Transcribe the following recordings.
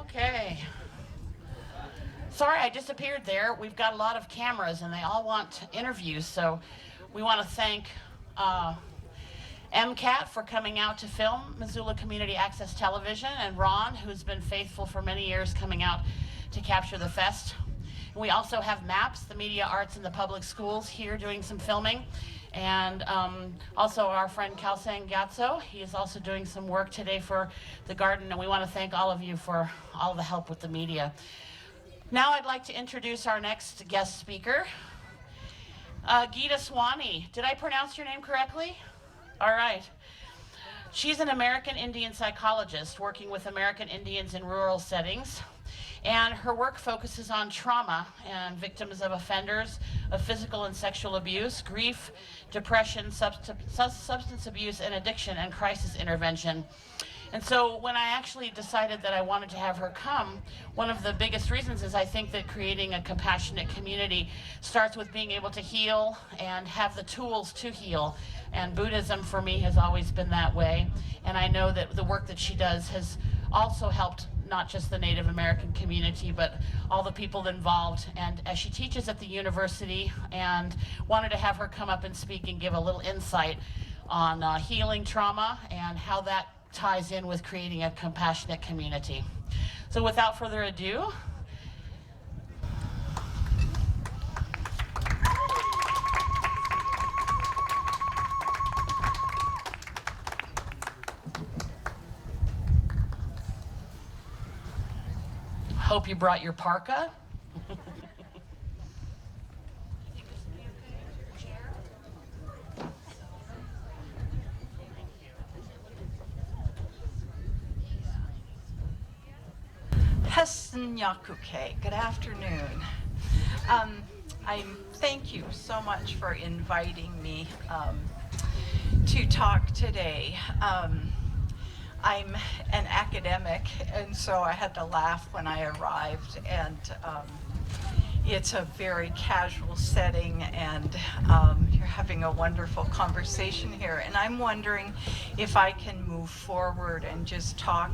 Okay. Sorry I disappeared there. We've got a lot of cameras and they all want interviews, so we want to thank MCAT for coming out to film Missoula Community Access Television, and Ron, who's been faithful for many years coming out to capture the fest. And we also have MAPS, the Media Arts in the Public Schools, here doing some filming. And also our friend Kalsang Gyatso, he is also doing some work today for the garden, and we want to thank all of you for all the help with the media. Now I'd like to introduce our next guest speaker, Gyda Swaney. Did I pronounce your name correctly? All right. She's an American Indian psychologist working with American Indians in rural settings, and her work focuses on trauma and victims of offenders of physical and sexual abuse, grief, depression, substance abuse, and addiction, and crisis intervention. And so when I actually decided that I wanted to have her come, one of the biggest reasons is I think that creating a compassionate community starts with being able to heal and have the tools to heal. And Buddhism for me has always been that way. And I know that the work that she does has also helped not just the Native American community, but all the people involved. And as she teaches at the university, and wanted to have her come up and speak and give a little insight on healing trauma and how that ties in with creating a compassionate community. So without further ado, hope you brought your parka. Good afternoon. Thank you so much for inviting me to talk today. I'm an academic, and so I had to laugh when I arrived, and it's a very casual setting, and you're having a wonderful conversation here, and I'm wondering if I can move forward and just talk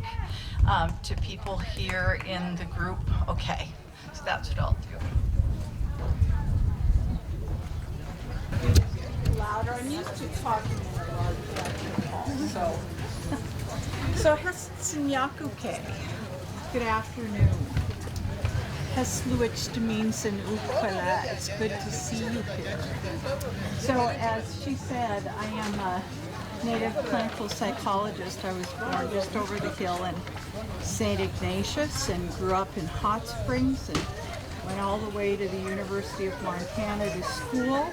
to people here in the group. Okay, so that's what I'll do. Louder. I'm used to talking in a large lecture hall, so Hasnyakuke. Good afternoon. Hasluichtaminsan Ukwala. It's good to see you here. So as she said, I am a Native clinical psychologist. I was born just over the hill in St. Ignatius and grew up in Hot Springs and went all the way to the University of Montana to school.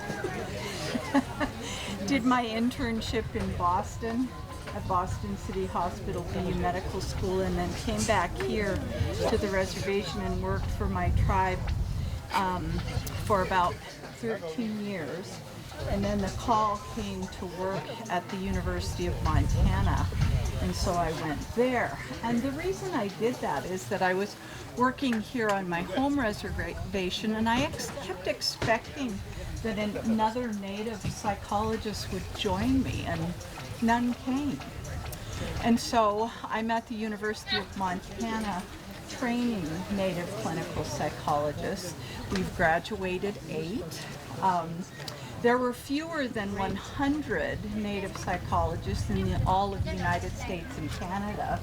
Did my internship in Boston at Boston City Hospital BU Medical School, and then came back here to the reservation and worked for my tribe for about 13 years. And then the call came to work at the University of Montana, and so I went there. And the reason I did that is that I was working here on my home reservation, and I kept expecting that another Native psychologist would join me, and none came. And so I'm at the University of Montana training Native clinical psychologists. We've graduated 8. There were fewer than 100 Native psychologists in all of the United States and Canada.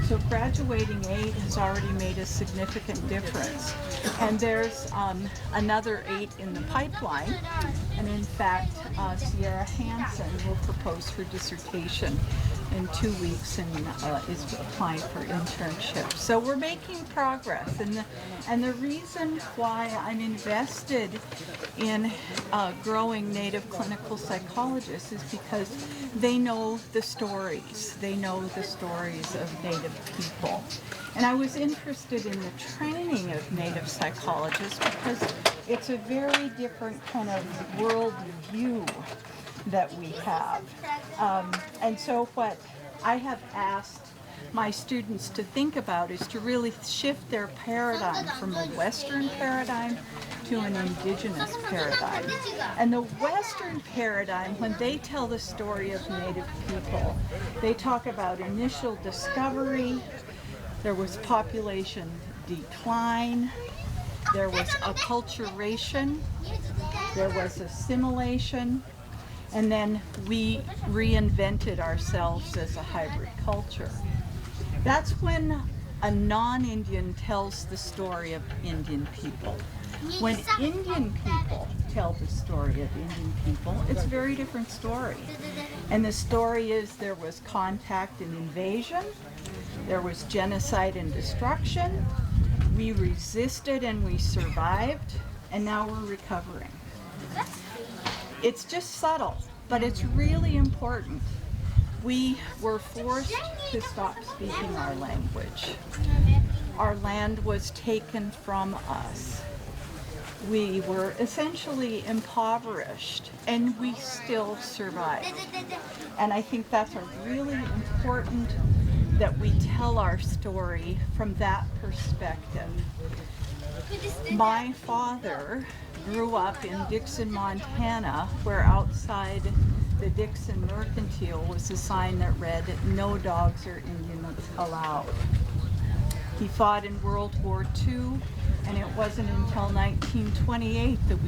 So graduating 8 has already made a significant difference. And there's another 8 in the pipeline. And in fact, Sierra Hansen will propose her dissertation in 2 weeks and is applying for internship. So we're making progress, and the reason why I'm invested in growing Native clinical psychologists is because they know the stories. They know the stories of Native people. And I was interested in the training of Native psychologists because it's a very different kind of world view that we have. And so what I have asked my students to think about is to really shift their paradigm from a Western paradigm to an indigenous paradigm. And the Western paradigm, when they tell the story of Native people, they talk about initial discovery, there was population decline, there was acculturation, there was assimilation, and then we reinvented ourselves as a hybrid culture. That's when a non-Indian tells the story of Indian people. When Indian people tell the story of Indian people, it's a very different story. And the story is there was contact and invasion, there was genocide and destruction, we resisted and we survived, and now we're recovering. It's just subtle, but it's really important. We were forced to stop speaking our language. Our land was taken from us. We were essentially impoverished, and we still survived. And I think that's really important that we tell our story from that perspective. My father grew up in Dixon, Montana, where outside the Dixon Mercantile was a sign that read, "No dogs or Indians allowed." He fought in World War II, and it wasn't until 1928 that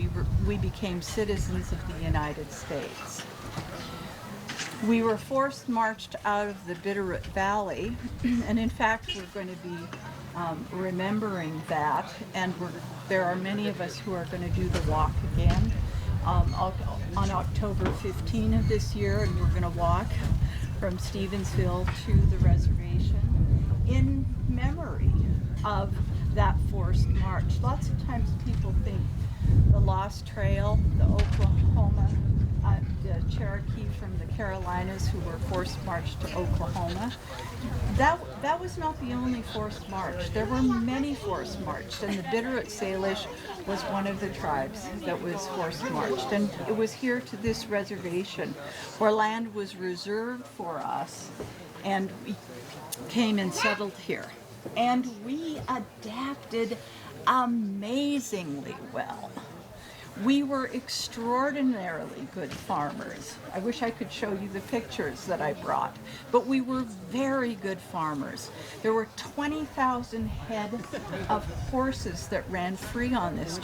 we became citizens of the United States. We were forced marched out of the Bitterroot Valley, and in fact we're going to be remembering that, and there are many of us who are going to do the walk again on October 15 of this year, and we're going to walk from Stevensville to the reservation in memory of that forced march. Lots of times people think the Lost Trail, the Oklahoma, the Cherokee from the Carolinas who were forced marched to Oklahoma. That was not the only forced march. There were many forced marched, and the Bitterroot Salish was one of the tribes that was forced marched. And it was here to this reservation where land was reserved for us, and we came and settled here. And we adapted amazingly well. We were extraordinarily good farmers. I wish I could show you the pictures that I brought, but we were very good farmers. There were 20,000 head of horses that ran free on this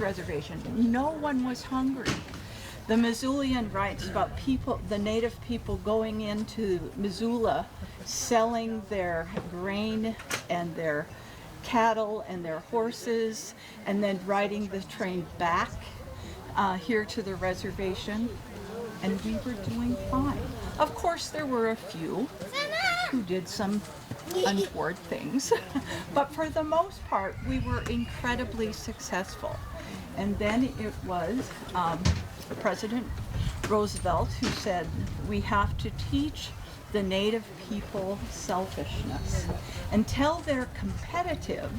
reservation. No one was hungry. The Missoulian writes about the native people going into Missoula, selling their grain and their cattle and their horses, and then riding the train back here to the reservation, and we were doing fine. Of course, there were a few who did some untoward things, but for the most part, we were incredibly successful. And then it was President Roosevelt who said, we have to teach the native people selfishness. Until they're competitive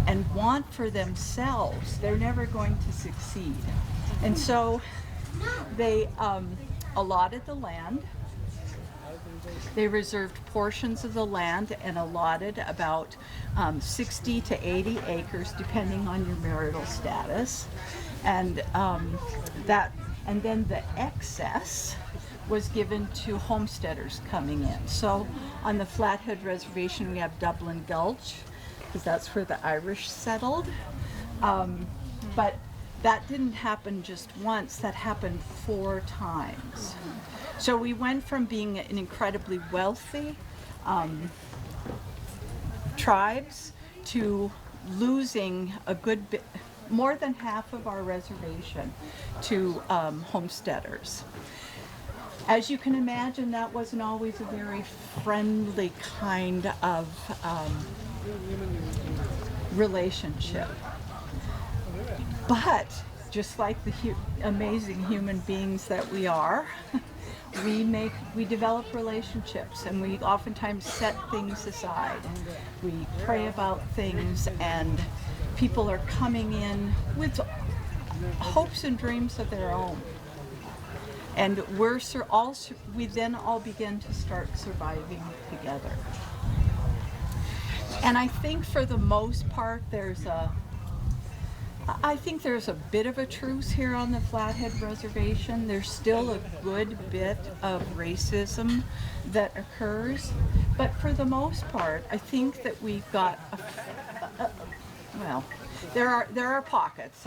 and want for themselves, they're never going to succeed. And so they allotted the land. They reserved portions of the land and allotted about 60 to 80 acres, depending on your marital status. And then the excess was given to homesteaders coming in. So on the Flathead Reservation, we have Dublin Gulch, because that's where the Irish settled. But that didn't happen just once, that happened 4 times. So we went from being an incredibly wealthy tribes to losing a good bit, more than half of our reservation to homesteaders. As you can imagine, that wasn't always a very friendly kind of relationship. But just like the amazing human beings that we are, we develop relationships, and we oftentimes set things aside. We pray about things, and people are coming in with hopes and dreams of their own. And we then all begin to start surviving together. And I think for the most part, there's a bit of a truce here on the Flathead Reservation. There's still a good bit of racism that occurs, but for the most part, I think that we've got well, there are pockets,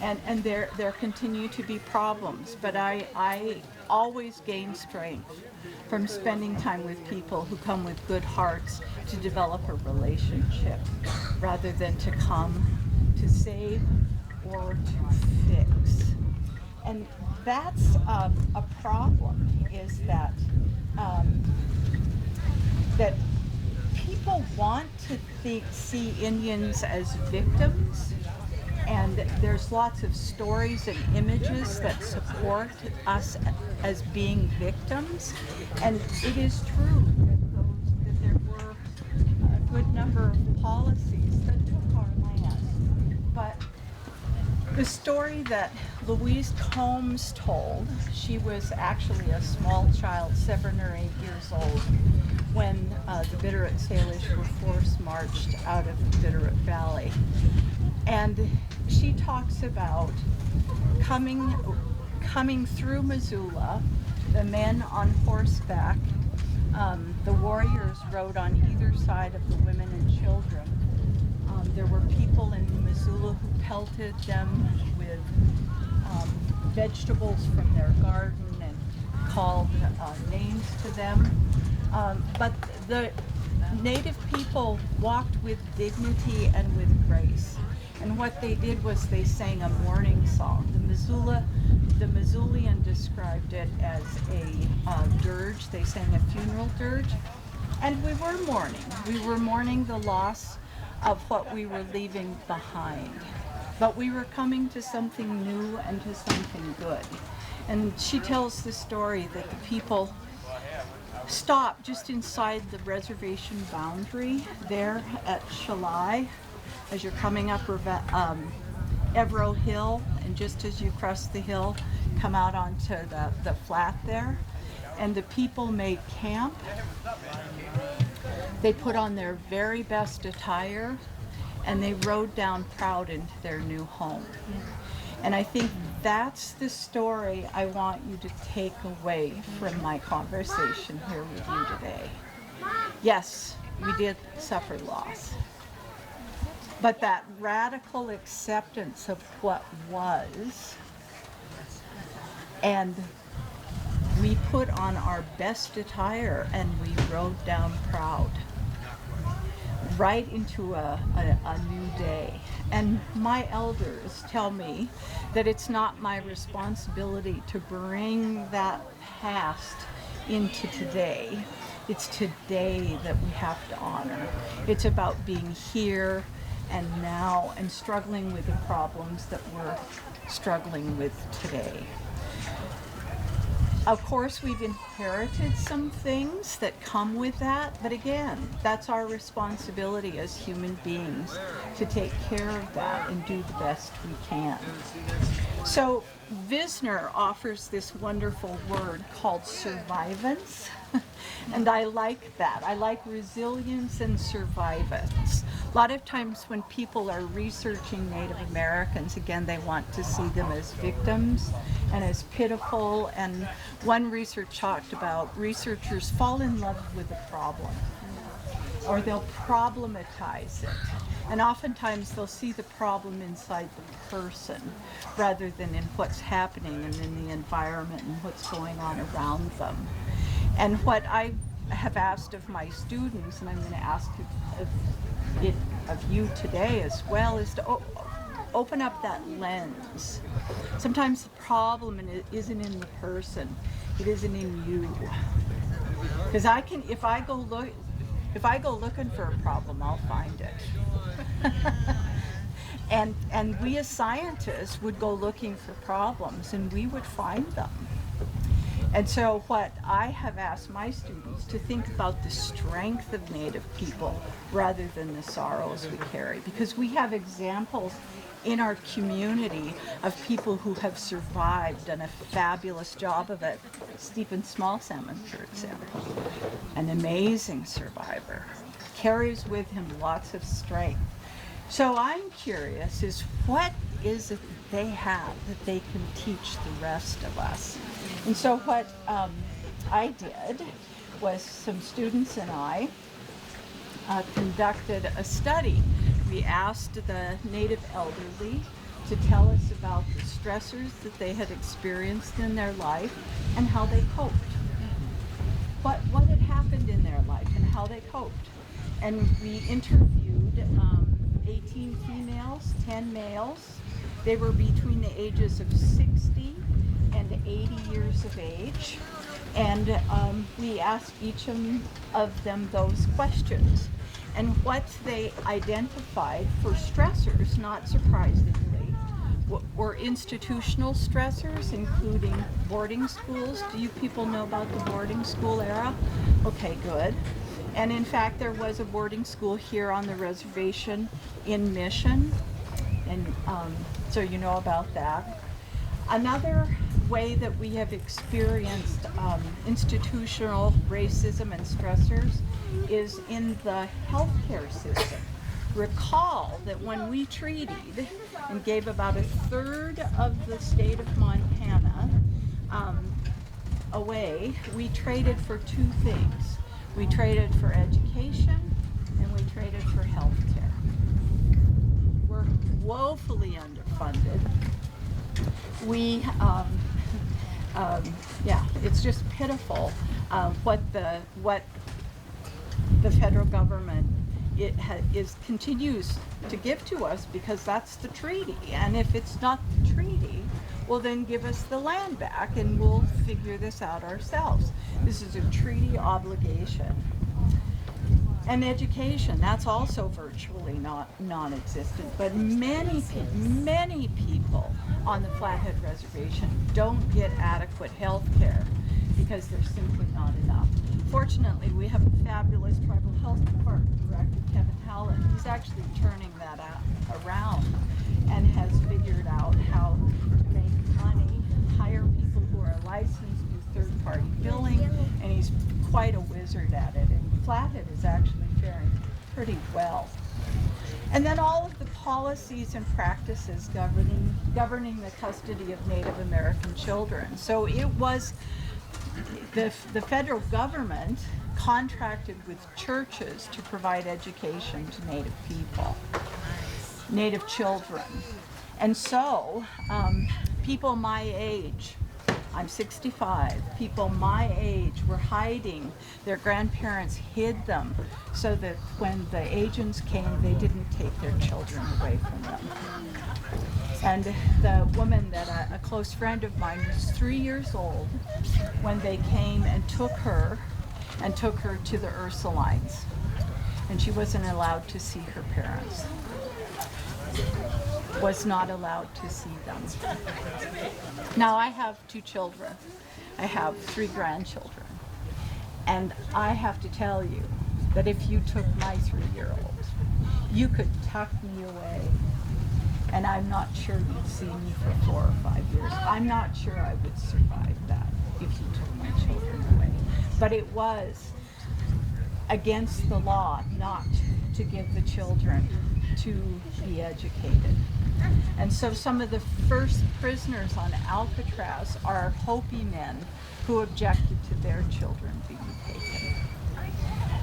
and there continue to be problems. But I always gain strength from spending time with people who come with good hearts to develop a relationship, rather than to come to save or to fix. And that's a problem, is that that people want to see Indians as victims, and there's lots of stories and images that support us as being victims. And it is true that there were a good number of policies that took our land. But the story that Louise Combs told, she was actually a small child, 7 or 8 years old, when the Bitterroot Salish were force marched out of the Bitterroot Valley. And she talks about coming through Missoula, the men on horseback, the warriors rode on either side of the women and children. There were people in Missoula who pelted them with vegetables from their garden and called names to them. But the native people walked with dignity and with grace. And what they did was they sang a mourning song. The Missoulian described it as a dirge. They sang a funeral dirge. And we were mourning. We were mourning the loss of what we were leaving behind. But we were coming to something new and to something good. And she tells the story that the people stopped just inside the reservation boundary there at Shalai, as you're coming up Evero Hill, and just as you cross the hill, come out onto the flat there. And the people made camp. They put on their very best attire, and they rode down proud into their new home. And I think that's the story I want you to take away from my conversation here with you today. Yes, we did suffer loss, but that radical acceptance of what was, and we put on our best attire and we rode down proud, right into a new day. And my elders tell me that it's not my responsibility to bring that past into today. It's today that we have to honor. It's about being here and now and struggling with the problems that we're struggling with today. Of course, we've inherited some things that come with that, but again, that's our responsibility as human beings to take care of that and do the best we can. So Visner offers this wonderful word called survivance, and I like that. I like resilience and survivance. A lot of times when people are researching Native Americans, again, they want to see them as victims and as pitiful. And one research talked about researchers fall in love with a problem, or they'll problematize it. And oftentimes they'll see the problem inside the person rather than in what's happening and in the environment and what's going on around them. And what I have asked of my students, and I'm going to ask of you today as well, is to open up that lens. Sometimes the problem isn't in the person, It isn't in you. Because I can, if I go looking for a problem, I'll find it. And we as scientists would go looking for problems, and we would find them. And so what I have asked my students to think about the strength of Native people rather than the sorrows we carry, because we have examples in our community of people who have survived, done a fabulous job of it. Stephen Smallsalmon, for example, an amazing survivor, carries with him lots of strength. So I'm curious, is what is it that they have that they can teach the rest of us? And so what I did was some students and I conducted a study. We asked the Native elderly to tell us about the stressors that they had experienced in their life and how they coped. What had happened in their life and how they coped. And we interviewed 18 females, 10 males. They were between the ages of 60 and 80 years of age. And we asked each of them those questions. And what they identified for stressors, not surprisingly, were institutional stressors, including boarding schools. Do you people know about the boarding school era? Okay, good. And in fact, there was a boarding school here on the reservation in Mission, and so you know about that. Another way that we have experienced institutional racism and stressors is in the healthcare system. Recall that when we treated and gave about 1/3 of the state of Montana away, we traded for two things. We traded for education and we traded for health care. We're woefully underfunded. We, it's just pitiful what the federal government continues to give to us, because that's the treaty. And if it's not the treaty, well, then give us the land back and we'll figure this out ourselves. This is a treaty obligation. And education, that's also virtually non-existent. But many people on the Flathead Reservation don't get adequate health care because there's simply not enough. Fortunately, we have a fabulous tribal health department director, Kevin Howland. He's actually turning that around and has figured out how to make money, hire people who are licensed, do third-party billing, and he's quite a wizard at it. And Flathead is actually faring pretty well. And then all of the policies and practices governing the custody of Native American children. So it was the federal government contracted with churches to provide education to Native people, Native children. And so people my age, I'm 65, people my age were hiding. Their grandparents hid them so that when the agents came, they didn't take their children away from them. And the woman that a close friend of mine was 3 years old when they came and took her to the Ursulines. And she wasn't allowed to see her parents. Was not allowed to see them. Now I have 2 children. I have 3 grandchildren. And I have to tell you that if you took my 3-year-old, you could tuck me away. And I'm not sure you'd see me for 4 or 5 years. I'm not sure I would survive that if you took my children away. But it was against the law not to give the children to be educated. And so some of the first prisoners on Alcatraz are Hopi men who objected to their children being taken.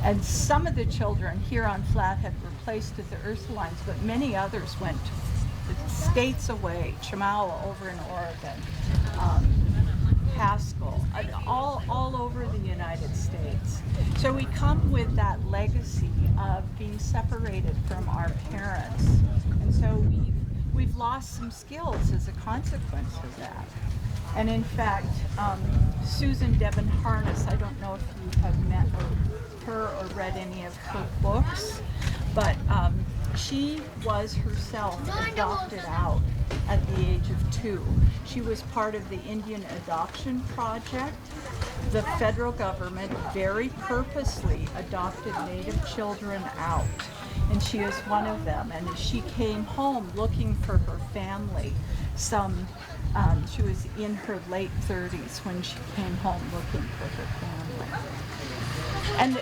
And some of the children here on Flathead were placed at the Ursulines, but many others went to states away, Chemawa over in Oregon, Haskell, all over the United States. So we come with that legacy of being separated from our parents. And so we've lost some skills as a consequence of that. And in fact, Susan Devon Harness, I don't know if you have met her or read any of her books, but she was herself adopted out at the age of 2. She was part of the Indian Adoption Project. The federal government very purposely adopted Native children out, and she is one of them. And she came home looking for her family. She was in her late 30s when she came home looking for her family. And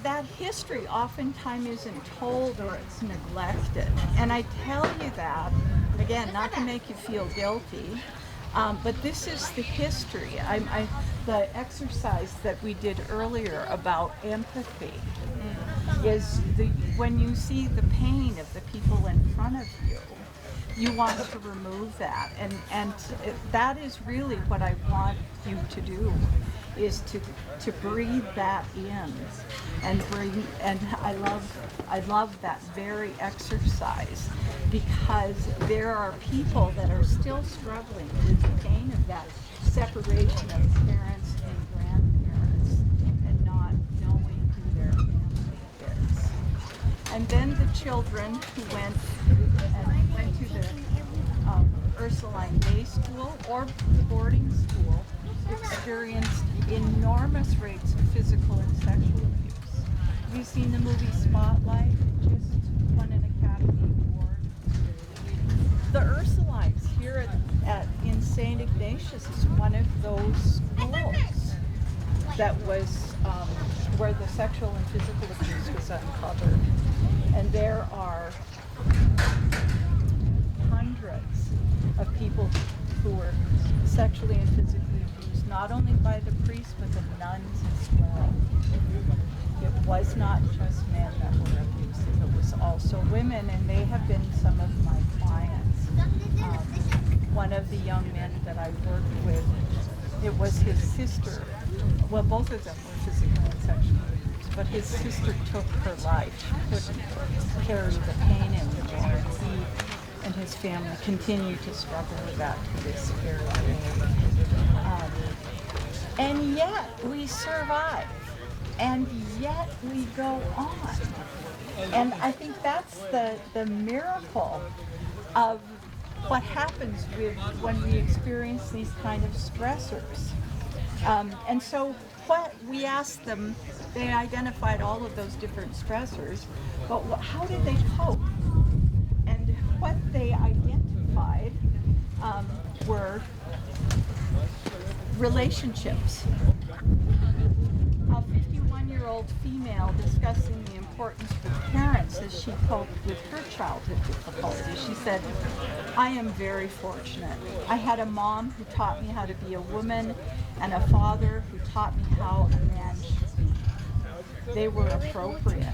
that history oftentimes isn't told or it's neglected. And I tell you that, again, not to make you feel guilty, but this is the history. The exercise that we did earlier about empathy is when you see the pain of the people in front of you, you want to remove that, and that is really what I want you to do, is to breathe that in, and I love that very exercise, because there are people that are still struggling with the pain of that separation of parents and grandparents and not knowing who their family is. And then the children who went to the Ursuline Day School or the boarding school experienced enormous rates of physical and sexual abuse. Have you seen the movie Spotlight? It just won an Academy Award. The Ursulines here in St. Ignatius is one of those schools that was where the sexual and physical abuse was uncovered. And there are hundreds of people who were sexually and physically abused, not only by the priests, but the nuns as well. It was not just men that were abusive, it was also women, and they have been some of my clients. One of the young men that I worked with, it was his sister. Well, both of them were physically and sexually abused, but his sister took her life. She couldn't carry the pain anymore, and he and his family continue to struggle with that to this very day. And yet we survive, and yet we go on. And I think that's the miracle of what happens when we experience these kind of stressors. And so what we asked them, they identified all of those different stressors, but how did they cope? And what they identified were relationships. A 51-year-old female discussing the importance for parents as she coped with her childhood difficulties. She said, "I am very fortunate. I had a mom who taught me how to be a woman and a father who taught me how a man should be. They were appropriate,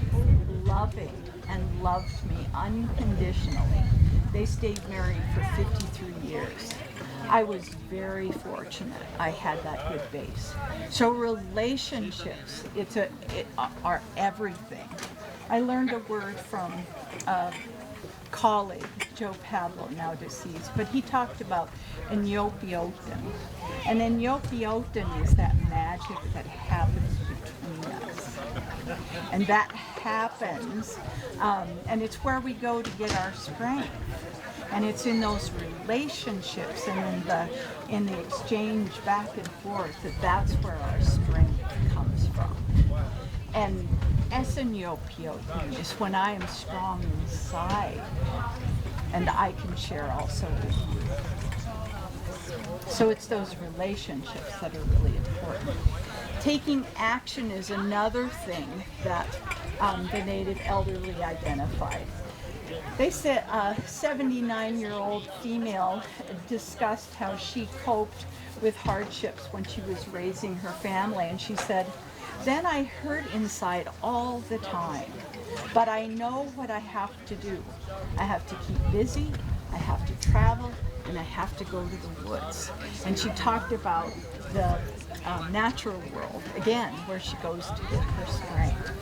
loving, and loved me unconditionally. They stayed married for 53 years. I was very fortunate. I had that good base." So relationships, are everything. I learned a word from a colleague, Joe Pablo, now deceased, but he talked about enyopiota. And enyopiota is that magic that happens between us. And that happens, and it's where we go to get our strength. And it's in those relationships and in the exchange back and forth that's where our strength comes from. And esenyopiota is when I am strong inside and I can share also with you. So it's those relationships that are really important. Taking action is another thing that the Native elderly identified. They said a 79-year-old female discussed how she coped with hardships when she was raising her family, and she said, "Then I hurt inside all the time, but I know what I have to do. I have to keep busy, I have to travel, and I have to go to the woods." And she talked about the natural world, again, where she goes to get her strength.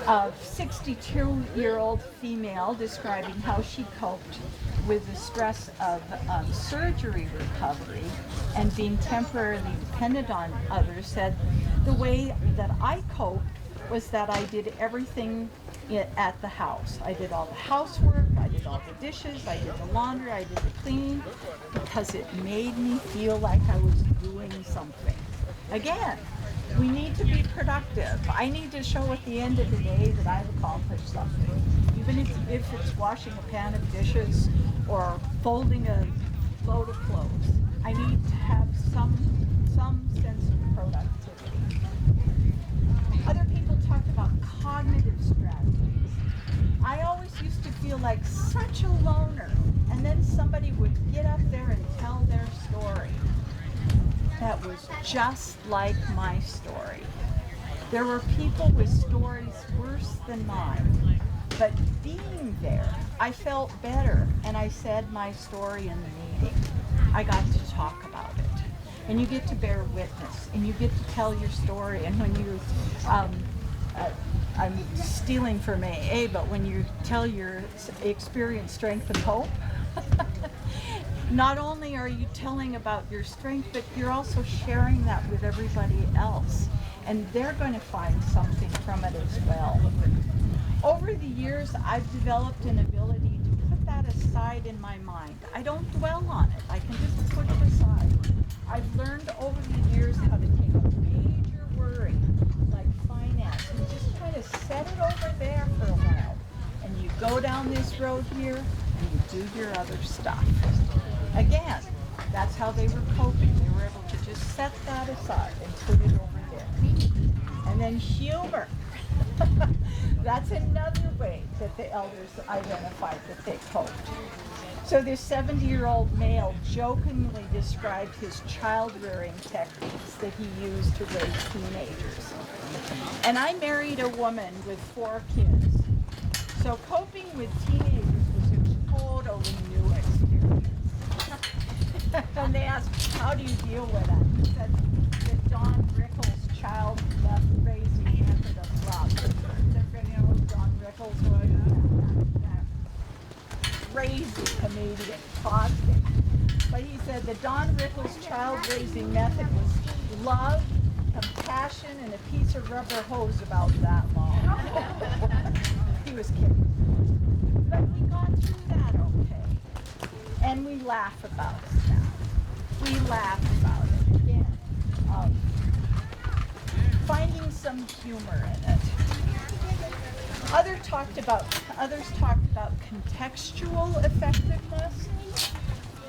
A 62-year-old female describing how she coped with the stress of surgery recovery and being temporarily dependent on others, said the way that I coped was that I did everything at the house. I did all the housework, I did all the dishes, I did the laundry, I did the cleaning, because it made me feel like I was doing something. Again, we need to be productive. I need to show at the end of the day that I've accomplished something. Even if it's washing a pan of dishes or folding a load of clothes. I need to have some sense of productivity. Other people talked about cognitive strategies. I always used to feel like such a loner, and then somebody would get up there and tell their story. That was just like my story. There were people with stories worse than mine, but being there, I felt better, and I said my story in the meeting. I got to talk about it. And you get to bear witness, and you get to tell your story, and when you, I'm stealing from AA, but when you tell your experience, strength, and hope, not only are you telling about your strength, but you're also sharing that with everybody else, and they're going to find something from it as well. Over the years, I've developed an ability to put that aside in my mind. I don't dwell on it. I can just put it aside. I've learned over the years how to take a major worry, like finance, and just kind of set it over there for a while. And you go down this road here, and you do your other stuff. Again, that's how they were coping. They were able to just set that aside and put it over there. And then humor. That's another way that the elders identified that they coped. So this 70-year-old male jokingly described his child-rearing techniques that he used to raise teenagers. And I married a woman with 4 kids. So coping with teenagers was a totally new experience. And they asked, how do you deal with that? He said, the Don Rickles child raising method of love. Everybody know who Don Rickles was? Crazy comedian, caustic. But he said the Don Rickles child-raising method was love, compassion, and a piece of rubber hose about that long. He was kidding. But we got through that okay. And we laugh about it now. We laugh about it again. Finding some humor in it. Others talked about contextual effectiveness.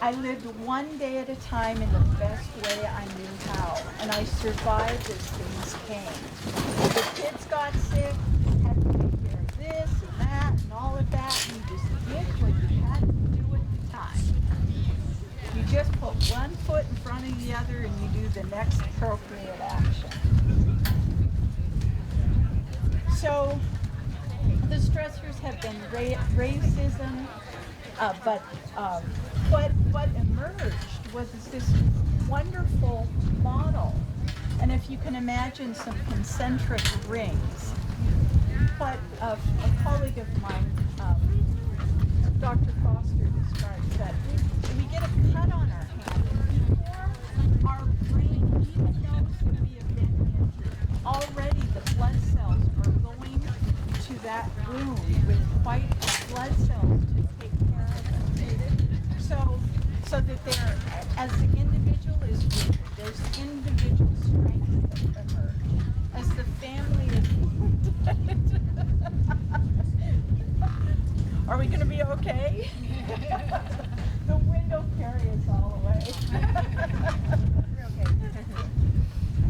I lived one day at a time in the best way I knew how, and I survived as things came. The kids got sick, had to take care of this and that and all of that, and you just did what you had to do at the time. You just put one foot in front of the other and you do the next appropriate action. So the stressors have been racism, but what emerged was this wonderful model. And if you can imagine some concentric rings, what a colleague of mine, Dr. Foster, describes that we get a cut on our hand, and before our brain even knows that we have been injured, already the blood cells are going to that wound with white blood cells to take care of it. So that there, as the individual is wounded, there's individual strength that emerge. As the family is wounded. Are we going to be okay? The window carries all away. Okay.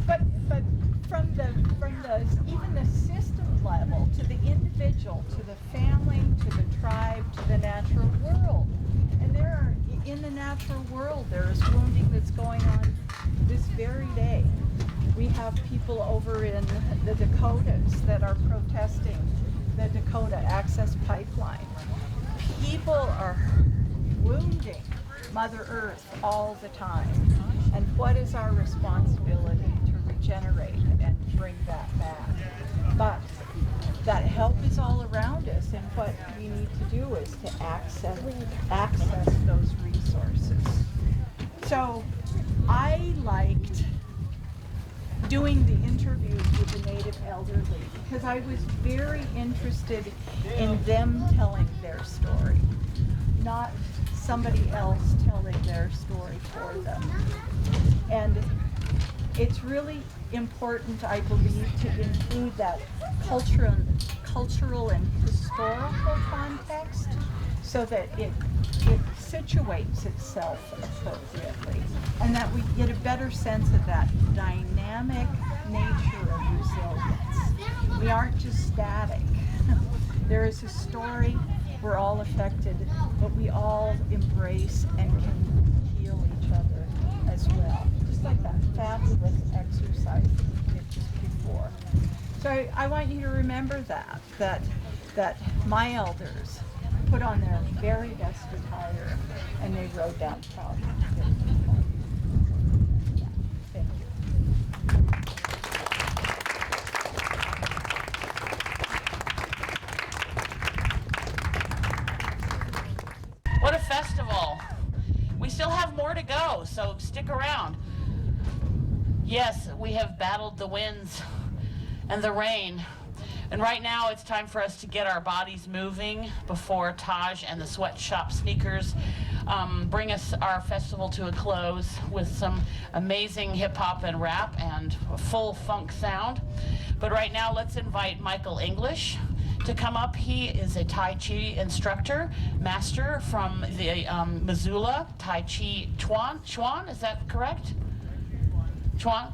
But from the even the system level to the individual, to the family, to the tribe, to the natural world. And in the natural world, there is wounding that's going on this very day. We have people over in the Dakotas that are protesting the Dakota Access Pipeline. People are wounding Mother Earth all the time. And what is our responsibility to regenerate and bring that back? But that help is all around us, and what we need to do is to access those resources. So I liked doing the interviews with the Native elderly because I was very interested in them telling their story, not somebody else telling their story for them. And it's really important, I believe, to include that cultural and historical context so that it situates itself appropriately, and that we get a better sense of that dynamic nature of resilience. We aren't just static. There is a story, we're all affected, but we all embrace and can heal each other as well. Just like that fabulous exercise we did just before. So I want you to remember that my elders put on their very best attire and they rode down proudly. Yeah, thank you. What a festival. We still have more to go, so stick around. Yes, we have battled the winds and the rain. And right now it's time for us to get our bodies moving before Tahj and the Sweatshop sneakers bring us our festival to a close with some amazing hip hop and rap and a full funk sound. But right now let's invite Michael English to come up. He is a Tai Chi instructor, master from the Missoula Tai Chi Chuan, is that correct? Chuan?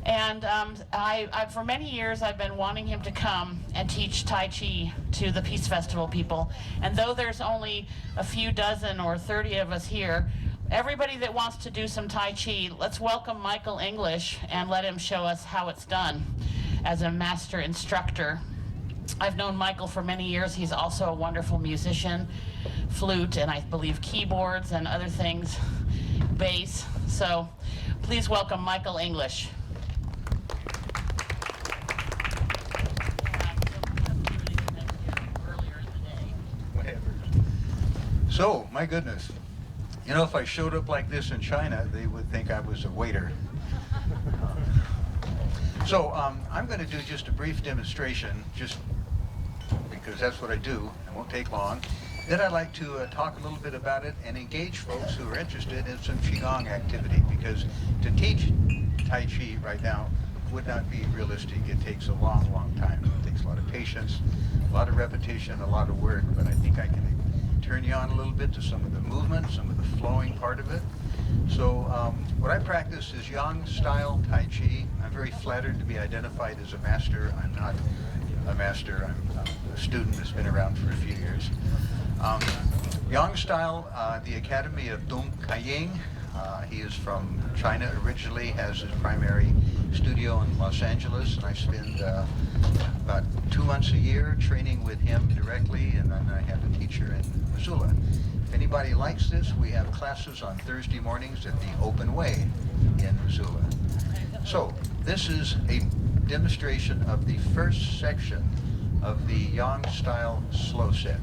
And for many years, I've been wanting him to come and teach Tai Chi to the Peace Festival people. And though there's only a few dozen or 30 of us here, everybody that wants to do some Tai Chi, let's welcome Michael English and let him show us how it's done as a master instructor. I've known Michael for many years. He's also a wonderful musician, flute, and I believe keyboards and other things, bass. So please welcome Michael English. So, my goodness, you know, if I showed up like this in China, they would think I was a waiter. So, I'm going to do just a brief demonstration, just because that's what I do. It won't take long. Then I'd like to talk a little bit about it and engage folks who are interested in some Qigong activity, because to teach Tai Chi right now would not be realistic. It takes a long, long time. It takes a lot of patience, a lot of repetition, a lot of work, but I think I can turn you on a little bit to some of the movement, some of the flowing part of it. So what I practice is Yang style Tai Chi. I'm very flattered to be identified as a master. I'm not a master, I'm a student that's been around for a few years. Yang style, the Academy of Dong Kaiying. He is from China originally, has his primary studio in Los Angeles, and I spend about 2 months a year training with him directly, and then I have a teacher in Missoula. If anybody likes this, we have classes on Thursday mornings at the Open Way in Missoula. So this is a demonstration of the first section of the Yang style slow set.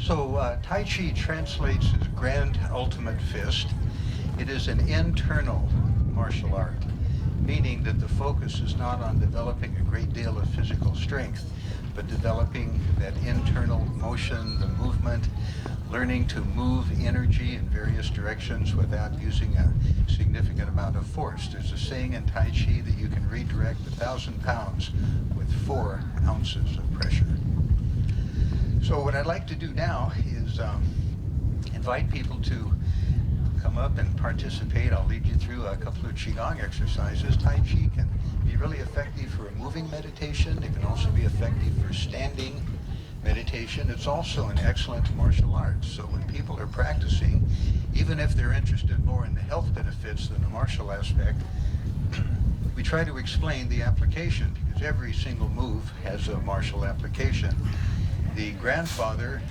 So Tai Chi translates as grand ultimate fist. It is an internal martial art, meaning that the focus is not on developing a great deal of physical strength, but developing that internal motion, the movement, learning to move energy in various directions without using a significant amount of force. There's a saying in Tai Chi that you can redirect 1,000 pounds with 4 ounces of pressure. So what I'd like to do now is invite people to come up and participate. I'll lead you through a couple of Qigong exercises. Tai Chi can be really effective for a moving meditation. It can also be effective for standing meditation. It's also an excellent martial art. So when people are practicing, even if they're interested more in the health benefits than the martial aspect, we try to explain the application, because every single move has a martial application. The father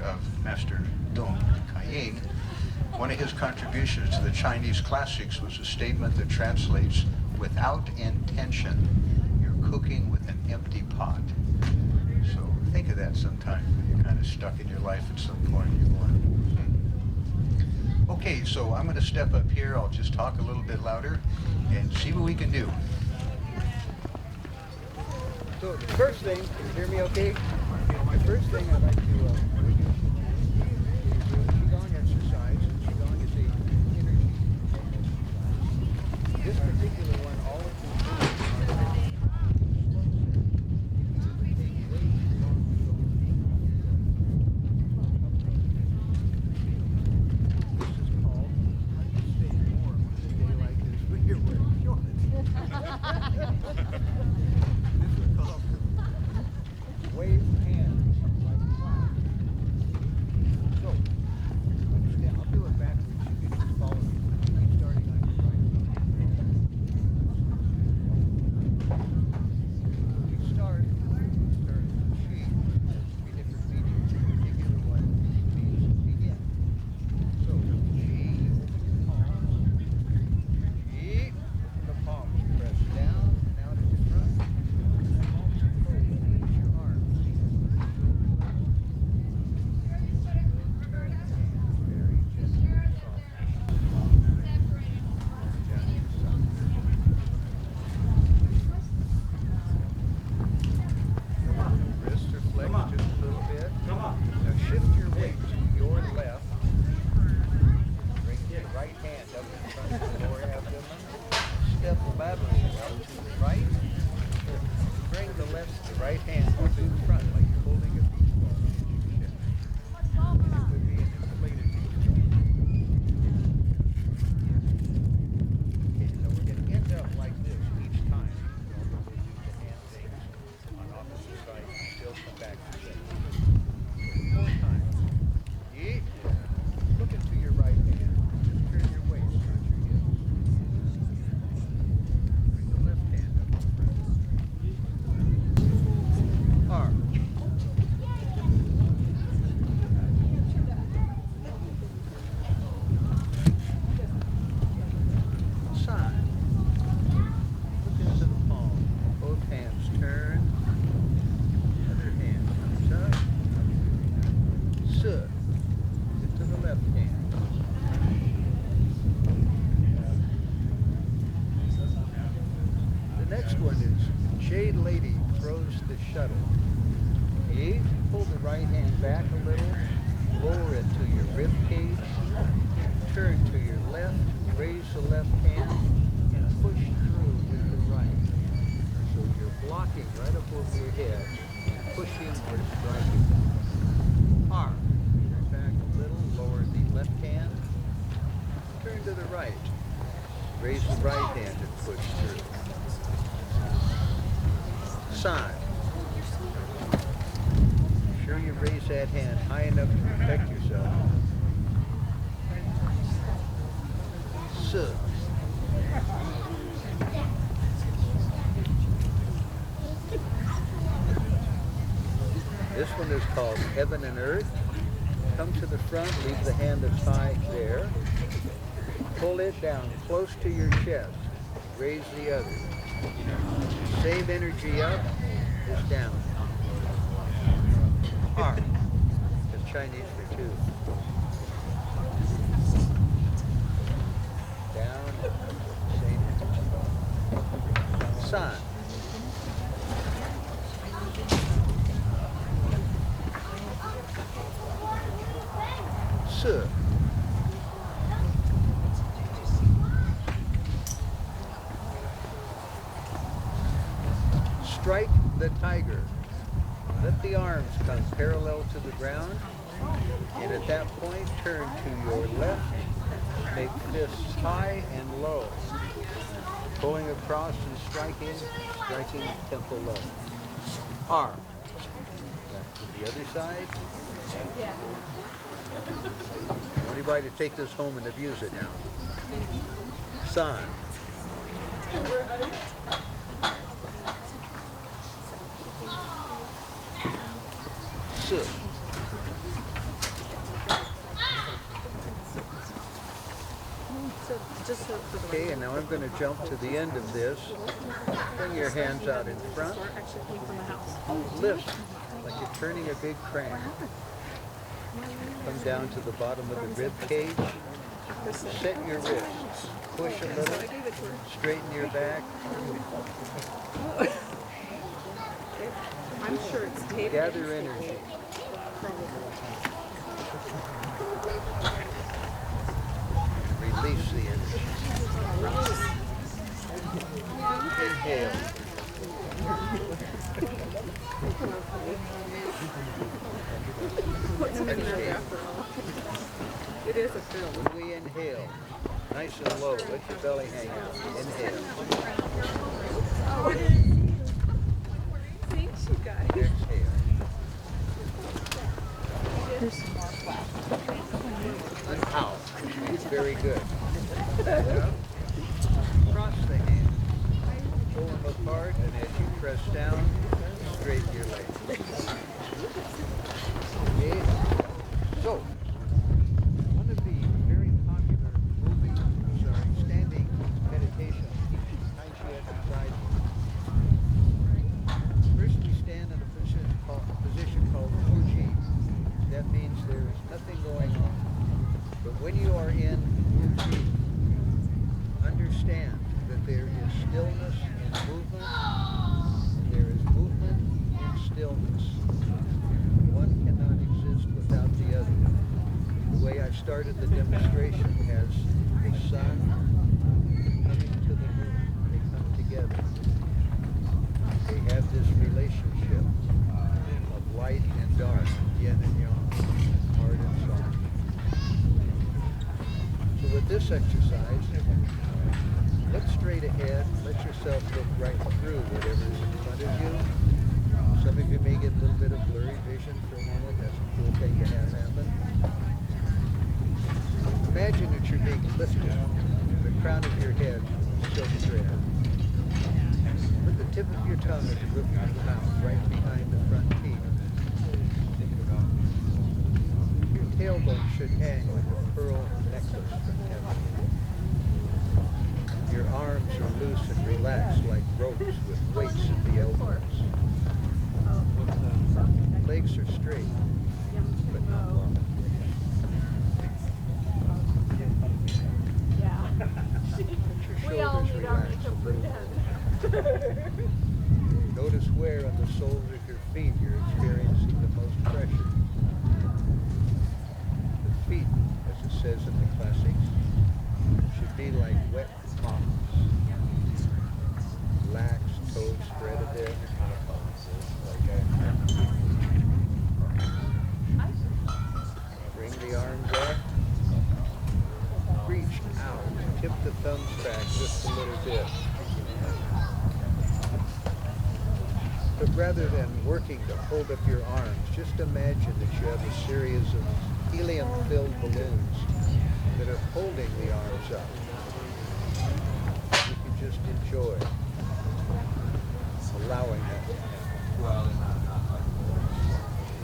of Master Dong Kaiying, one of his contributions to the Chinese classics was a statement that translates, "Without intention, you're cooking with an empty pot." So think of that sometime when you're kind of stuck in your life at some point. You're going, Okay, so I'm going to step up here. I'll just talk a little bit louder and see what we can do. So the first thing, can you hear me okay? The first thing I'd like to introduce you to is a Qigong exercise. Qigong is an energy exercise. This particular one, all it can do is this is called how do you stay warm on a day like this when you're wearing shorts. Wave hands like clouds. So, understand, I'll do it backwards. You can just follow me. Keep starting on your right. We start with Qi. 3 different meanings. The particular one means begin. So, Qi, open your palms. Qi, open the palms. Press down and out at the front. Palms are cold. Use your arms. Wrists are flexed just a little bit. Now shift your weight to your left. Bring your right hand up in front of the lower abdomen. Step laterally out to the right. Bring the right hand up in front like you're holding a beach ball in your chest. It would be an inflated beach ball. Okay, so we're going to end up like this each time. We'll do the hand things on opposite sides and still come back to the same. 4 times. Yeah. Look into your right hand. Just turn your waist towards your hips. Bring the left hand up in front. Arm. Side. Look into the palm. Both hands turn. Other hand comes up. Sit. Into the left hand. The next one is Jade Lady throws the shuttle. Okay, pull the right hand back a little, lower it to your rib cage, turn to your left, raise the left hand, and push through with the right. So you're blocking right above your head, pushing or striking. Arm, turn back a little, lower the left hand, turn to the right, raise the right hand and push through. Side. Sure you raise that hand high enough to protect yourself. Sit. This one is called Heaven and Earth. Come to the front, leave the hand of Tahj there. Pull it down close to your chest. Raise the other. Same energy up is down. Arm. Chinese for two. Down, same energy. Sun. Su. Strike the tiger. Let the arms come parallel to the ground, and at that point, turn to your left. Make fists high and low. Pulling across and striking temple low. Arm. Back to the other side. I want anybody to take this home and abuse it now. Sun. Su. Okay, and now I'm going to jump to the end of this. Bring your hands out in front. Lift like you're turning a big crane. Come down to the bottom of the rib cage. Set your wrists. Push a little. Straighten your back. I'm sure it's taped. Gather energy. Release the energy. Inhale. Exhale. It is a film. When we inhale, nice and low, let your belly hang out. Inhale. Thanks, you guys. Exhale. There's some more flap. And out. Very good. Cross the hands. Pull them apart, and as you press down, straighten your legs. Okay. So, one of the very popular standing meditation teaching Tahj exercises. First, we stand in a position called Fuji. That means there is nothing going on. But when you are in Fuji, understand that there is stillness in movement, and there is movement in stillness. One cannot exist without the other. The way I started the demonstration has the sun coming to the moon. They come together. They have this relationship of light and dark, yin and yang, hard and soft. So with this exercise, look straight ahead. Let yourself look right through whatever is in front of you. Some of you may get a little bit of blurry vision for a moment. That's a cool thing to have happen. Imagine that you're being lifted. The crown of your head silk thread. Put the tip of your tongue at the roof of your mouth, right behind the front teeth. Your tailbone should hang like a pearl necklace from heaven. Your arms are loose and relaxed like ropes with weights at the elbows. Legs are straight, but not long. Let your shoulders relax a little. Notice where on the soles of your feet you're experiencing the most pressure. The feet, as it says in the classics, should be like wet moths. Relax, toes spread a bit. Bring the arms up. Reach out. Tip the thumbs back just a little bit. But rather than working to hold up your arms, just imagine that you have a series of helium-filled balloons that are holding the arms up. You can just enjoy allowing that to happen.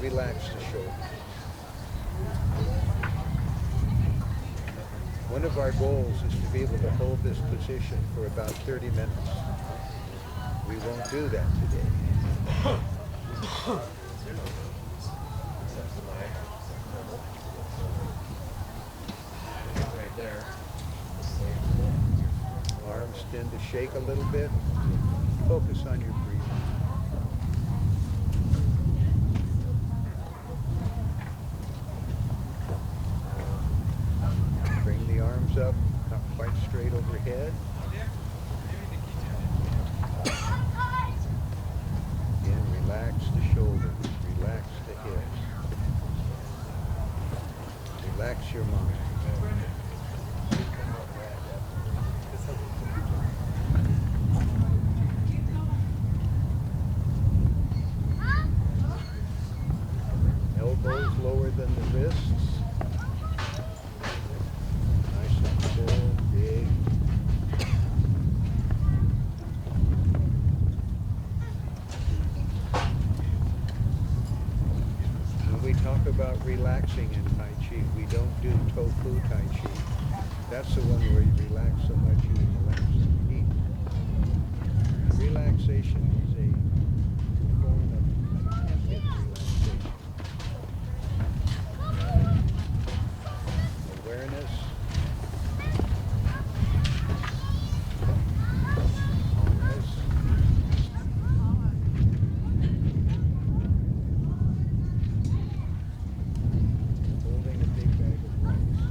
Relax the shoulders. One of our goals is to be able to hold this position for about 30 minutes. We won't do that today. shake a little bit. Focus on your breathing. Bring the arms up, not quite straight overhead. Again, relax the shoulders, relax the hips. Relax your mind. Elbows lower than the wrists. Nice and full, big. When we talk about relaxing in Tai Chi, we don't do tofu Tai Chi. That's the one where you relax so much you relax the feet. Relaxation is a form of attempted relaxation. Awareness. Calmness. Holding a big bag of rice.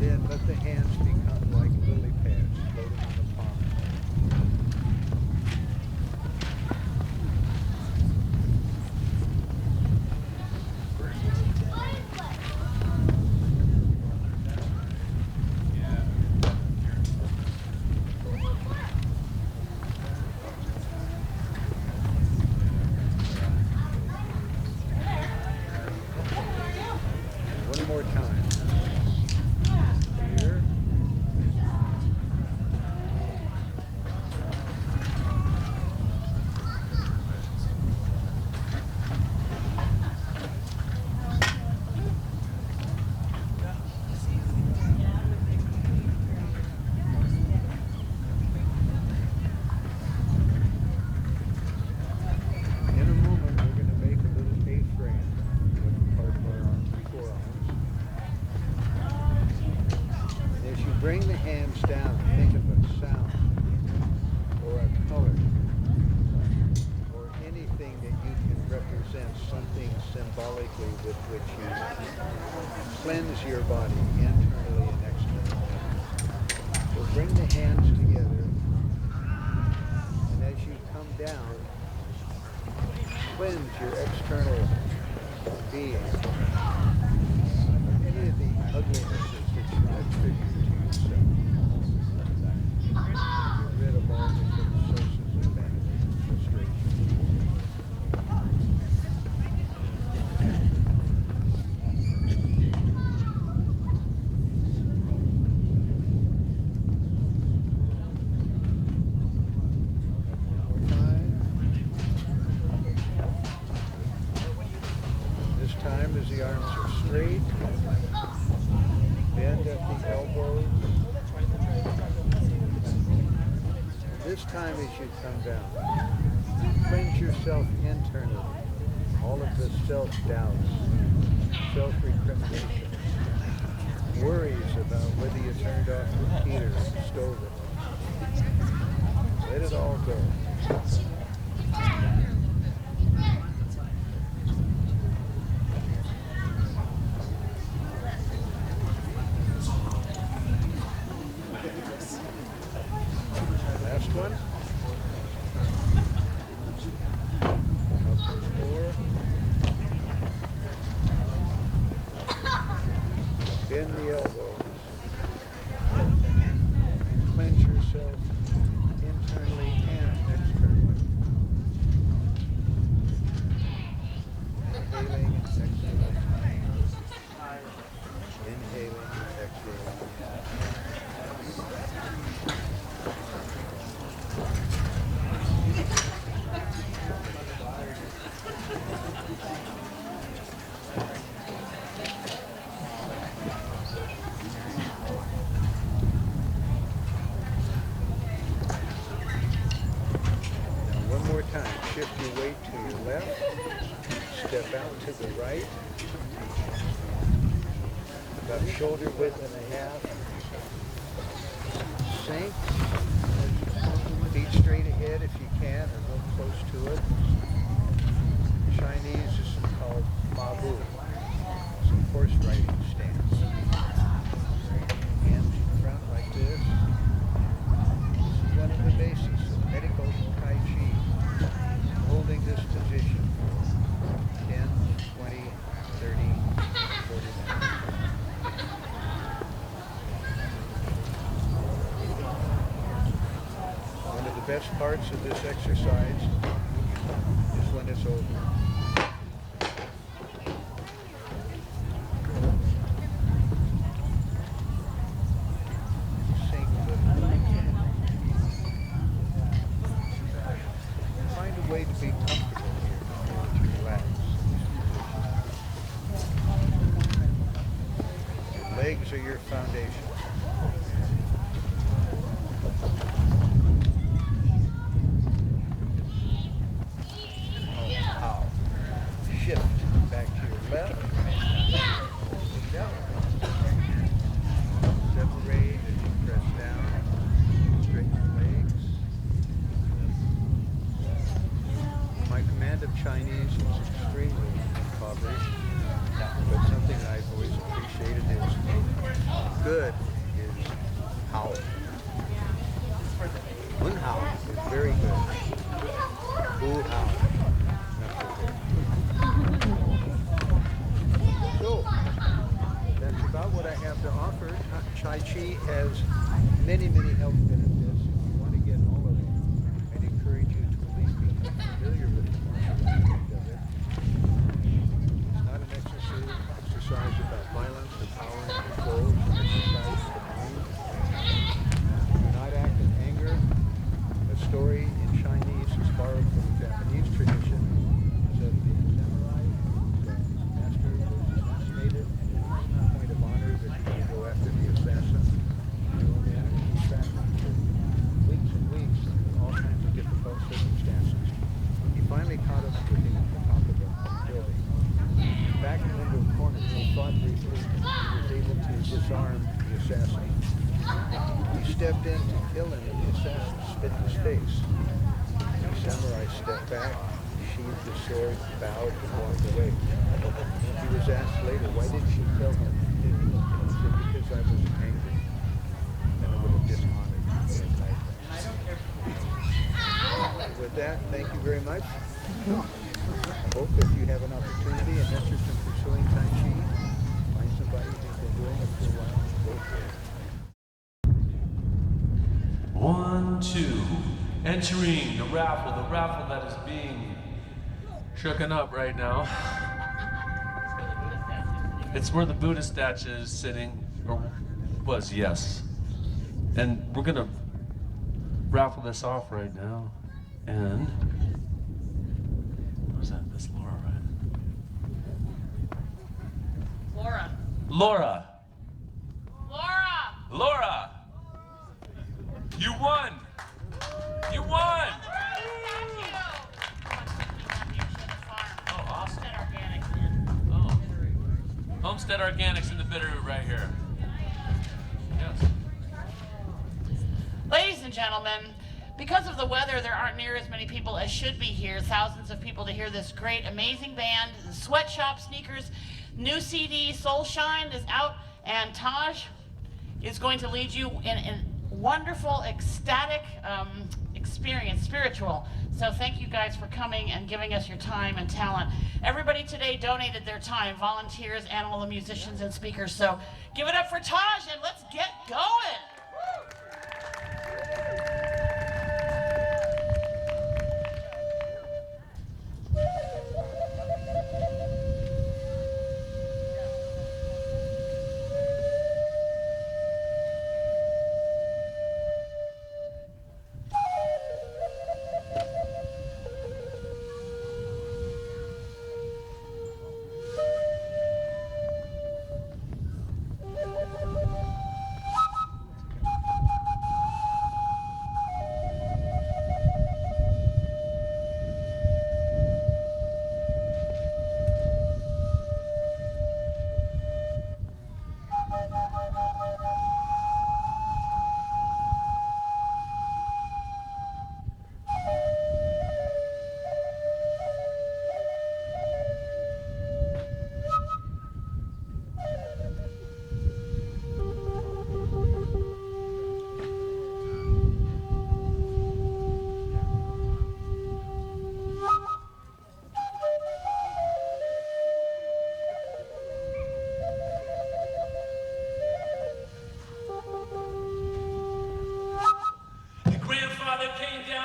Then let the hands become like lily pads floating on the palm. One more time. Here. In a moment, we're going to make a little A-frame with part of our forearms. And as you bring the hands down, think of a sound or a color or anything that you can represent something symbolically with which you cleanse your body internally and externally. So bring the hands together, and as you come down, cleanse your external being of any of the uglinesses that you attribute to yourself. Get rid of all the sources of vanity and frustration. One more time. This time as the arms are straight, bend at the elbows. This time as you come down, cleanse yourself internally. All of the self-doubts, self-recrimination, worries about whether you turned off the heater or stove it. Let it all go. Last one. Up to the floor. Bend the elbows. And cleanse yourself internally and externally. Shift your weight to your left. Step out to the right. About shoulder width and a half. Sink. Feet straight ahead if you can, or go close to it. Chinese is called Babu. It's a horse riding stance. Hands in front like this. This is one of the basics of medical Tai Chi. Holding this position. 10, 20, 30, 40 minutes. One of the best parts of this exercise is when it's over. Sink a little. Find a way to be comfortable here, to relax. Your legs are your foundation. Shift back to your left. Down. Separate as you press down. Straighten your legs. My command of Chinese is extremely impoverished, but something that I've always appreciated is good is how. Un hao is very good. Bu hao. So, that's about what I have to offer. Tai Chi has many, many health benefits. If you want to get all of them, I'd encourage you to at least become familiar with the martial aspect of it. It's not an exercise about violence or power and control. It's an exercise of the mind. Do not act in anger. A story in Chinese is borrowed from the Japanese tradition. Is of the samurai. The master was assassinated. Point of honor that you can go after the assassin. You know, and he tracked him for weeks and weeks in all kinds of difficult circumstances. He finally caught up with him at the top of the building. Backed him into a corner, he fought briefly. He was able to disarm the assassin. He stepped in to kill him, and the assassin spit in his face. The samurai stepped back, sheathed his sword, bowed, and walked away. He was asked later, why didn't you kill him? He said, because I was angry, and it would have dishonored the entire thing. With that, thank you very much. I hope if you have an opportunity and interest in pursuing Tai Chi, find somebody who's been doing it for a while and go for it. 1, 2. Entering the raffle that is being shooken up right now. It's where the Buddha statue is sitting, or was, yes. And we're gonna raffle this off right now. And, what was that, Miss Laura, right? Laura. Laura! Laura! Laura! You won! You won! Oh, awesome. Oh. Homestead Organics in the Bitterroot right here. Yes. Ladies and gentlemen, because of the weather, there aren't near as many people as should be here. Thousands of people to hear this great, amazing band. The Sweatshop Sneakers new CD, Soul Shine, is out, and Tahj is going to lead you in a wonderful, ecstatic experience, spiritual. So thank you guys for coming and giving us your time and talent. Everybody today donated their time, volunteers and all the musicians and speakers. So give it up for Tahj and let's get going.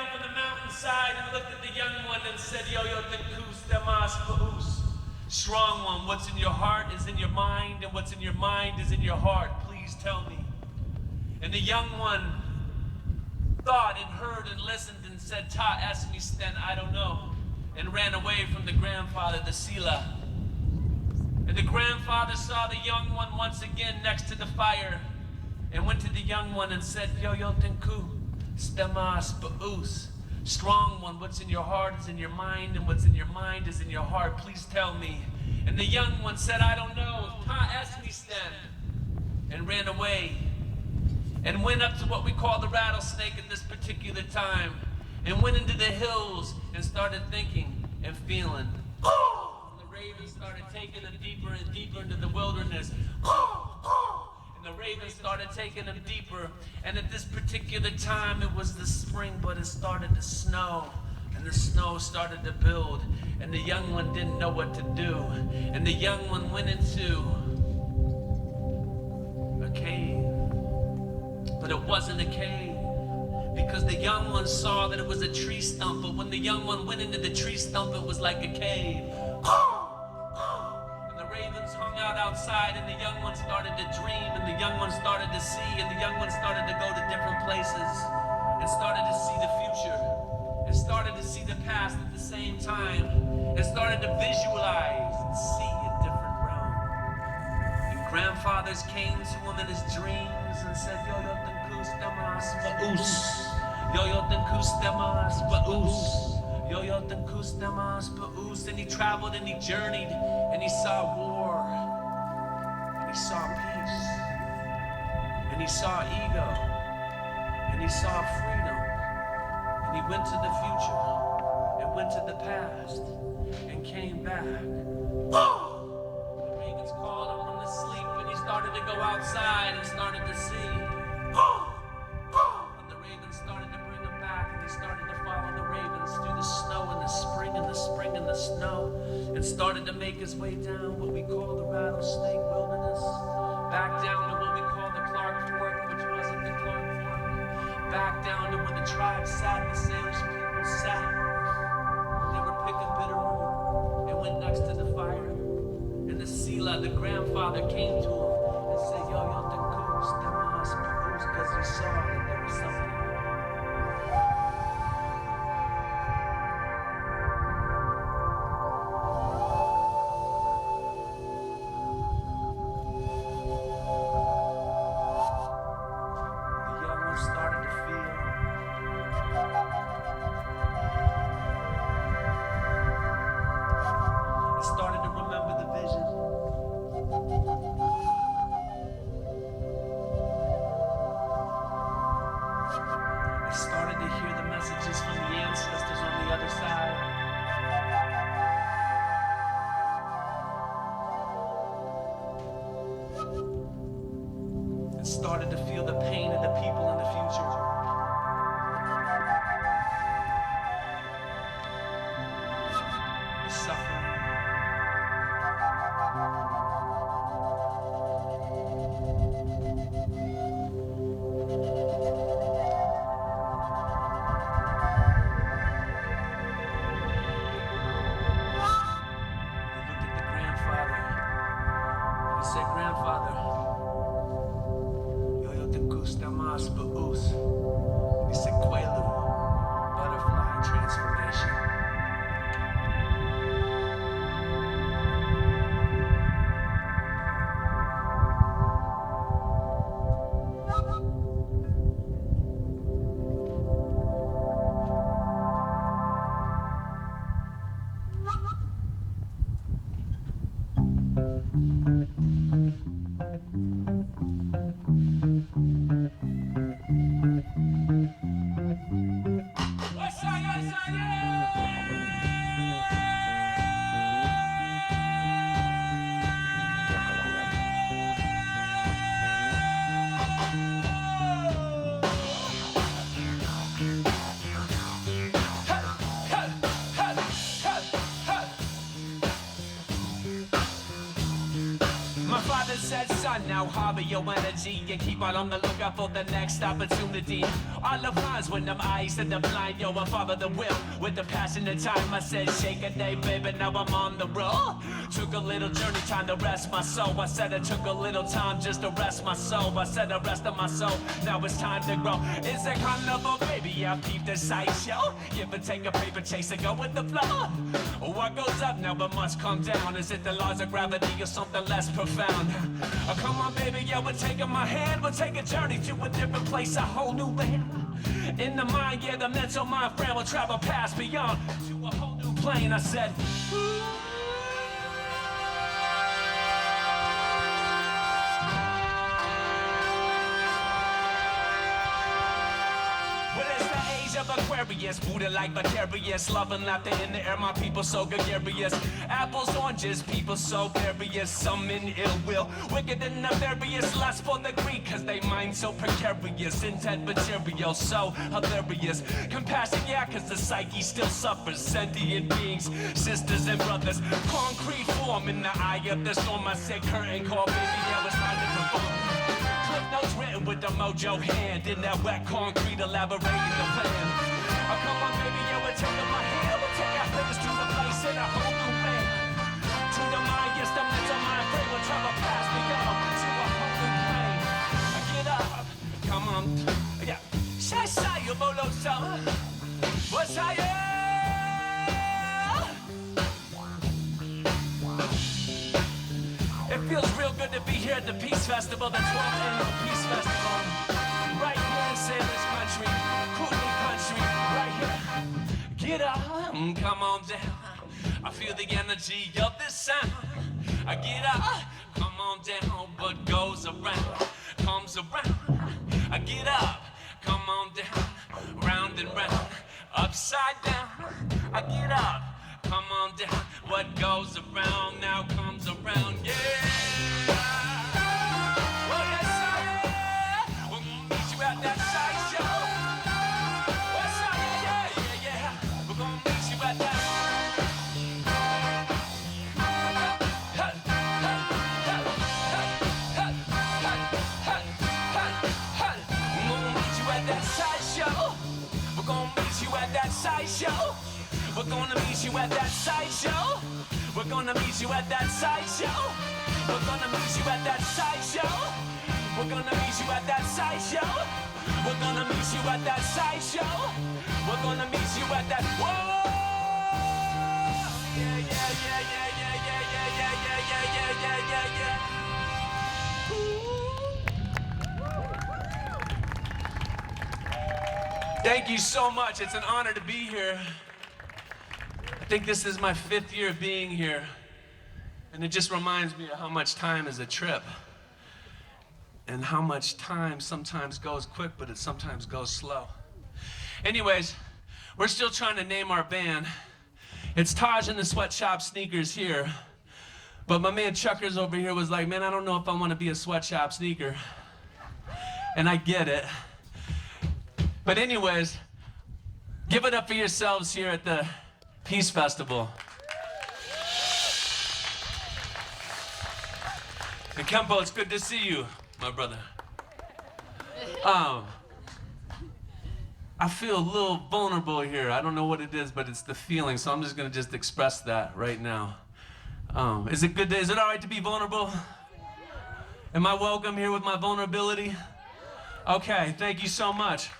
down from the mountainside and looked at the young one and said, Yo, yo, tenkus temas paus. Strong one, what's in your heart is in your mind, and what's in your mind is in your heart. Please tell me. And the young one thought and heard and listened and said, Ta, ask me, Sten, I don't know. And ran away from the grandfather, the Sila. And the grandfather saw the young one once again next to the fire and went to the young one and said, Yo, yo, tenku, stemas paus. Strong one, what's in your heart is in your mind, and what's in your mind is in your heart. Please tell me. And the young one said, I don't know. Ta, ask me, Sten. And ran away and went up to what we call the rattlesnake at this particular time and went into the hills and started thinking and feeling. And the ravens started taking him deeper and deeper into the wilderness. And the ravens started taking him deeper. And at this particular time, it was the spring, but it started to snow. And the snow started to build. And the young one didn't know what to do. And the young one went into a cave. But it wasn't a cave. Because the young one saw that it was a tree stump. But when the young one went into the tree stump, it was like a cave. And the ravens hung out outside, and the young one started to dream, and the young one started to see, and the young one started to go to different places, and started to see the future, and started to see the past at the same time, and started to visualize and see a different realm. And grandfathers came to him in his dreams and said, Yo, yo, tenkus temas paus. Yo, yo, tenkus temas paus. Yo, yo, tenkus temas paus. And he traveled and he journeyed and he saw war. And he saw peace. And he saw ego. And he saw freedom. And he went to the future and went to the past and came back. The ravens called him from the sleep and he started to go outside and started to see. And the ravens started to bring him back and he started to follow the ravens through the snow and the spring and the spring and the snow and started to make his way down what we call the rattlesnake wilderness, back down to what we call the Clark Fork, which wasn't the Clark Fork, back down to where the tribe sat, the Salish people sat. They were picking bitterroot and went next to the fire. And the Sila, the grandfather, came to him and said, Yo, yo, tenkus temas paus, because he saw that there was something. The young one started to feel. He started to remember the vision. He started to hear the messages from the ancestors on the other side. And started to feel the pain of the people in the future. The suffering. He said, Grandfather, yo, yo, tenkus temas paus. He said, Quelu, butterfly transformation. My father said, son, sun, now harbor your energy and keep on the lookout for the next opportunity. All the lines when them eyes and the blind, yo, I follow the will with the passion and time. I said, shake a day, baby, now I'm on the roll. Took a little journey, time to rest my soul. I said it took a little time just to rest my soul. I said the rest of my soul, now it's time to grow. It's a carnival, baby, I peep the sideshow. Give and take a paper chase and go with the flow. What goes up now but must come down? Is it the laws of gravity or something less profound? Oh, come on, baby, yeah, we're taking my hand. We'll take a journey to a different place, a whole new land. In the mind, yeah, the mental mind frame will travel past, beyond to a whole new plane. I said, of Aquarius, Buddha like vicarious, love and laughter in the air, my people so gregarious. Apples, oranges, people so various, some in ill will, wicked and nefarious, lust for the greed, cause they mind so precarious, intent material, so hilarious. Compassion, yeah, cause the psyche still suffers, sentient beings, sisters and brothers, concrete form in the eye of the storm. I said curtain call, baby, yeah, it's time to perform. Notes written with the mojo hand in that wet concrete, elaborating the plan. Oh, come on, baby, yeah, we're taking my hand. We'll take our fingers to the place in a whole new land. To the mind, yes, the mental mind frame will travel past me, yo, to a whole new plane. Get up, come on, yeah. Shasha, you bolo so. What's higher? It feels real good to be here at the Peace Festival, the 12th Annual Peace Festival. Right here in Sailor's Country, Kootenai Country, right here. Get up, come on down. I feel the energy of this sound. I get up, come on down. What goes around, comes around. I get up, come on down. Round and round, upside down. I get up, come on down. What goes around now comes around, yeah. Well, yes, I am. We're gonna meet you at that sideshow. What's up? Yeah. We're gonna meet you at that. We're gonna meet you at that sideshow. We're gonna meet you at that sideshow. We're gonna meet you at that sideshow. We're gonna meet you at that sideshow. We're gonna meet you at that sideshow. We're gonna meet you at that sideshow. We're gonna meet you at that sideshow. We're gonna meet you at that. Whoa! Yeah. Thank you so much. It's an honor to be here. I think this is my 5th year of being here, and it just reminds me of how much time is a trip, and how much time sometimes goes quick, but it sometimes goes slow. Anyways, we're still trying to name our band. It's Tahj and the Sweatshop Sneakers here, but my man Chuckers over here was like, man, I don't know if I want to be a Sweatshop sneaker, and I get it. But anyways, give it up for yourselves here at the Peace Festival. And Kempo, it's good to see you, my brother. I feel a little vulnerable here. I don't know what it is, but it's the feeling, so I'm just gonna express that right now. Is it good? Is it all right to be vulnerable? Am I welcome here with my vulnerability? Okay, thank you so much.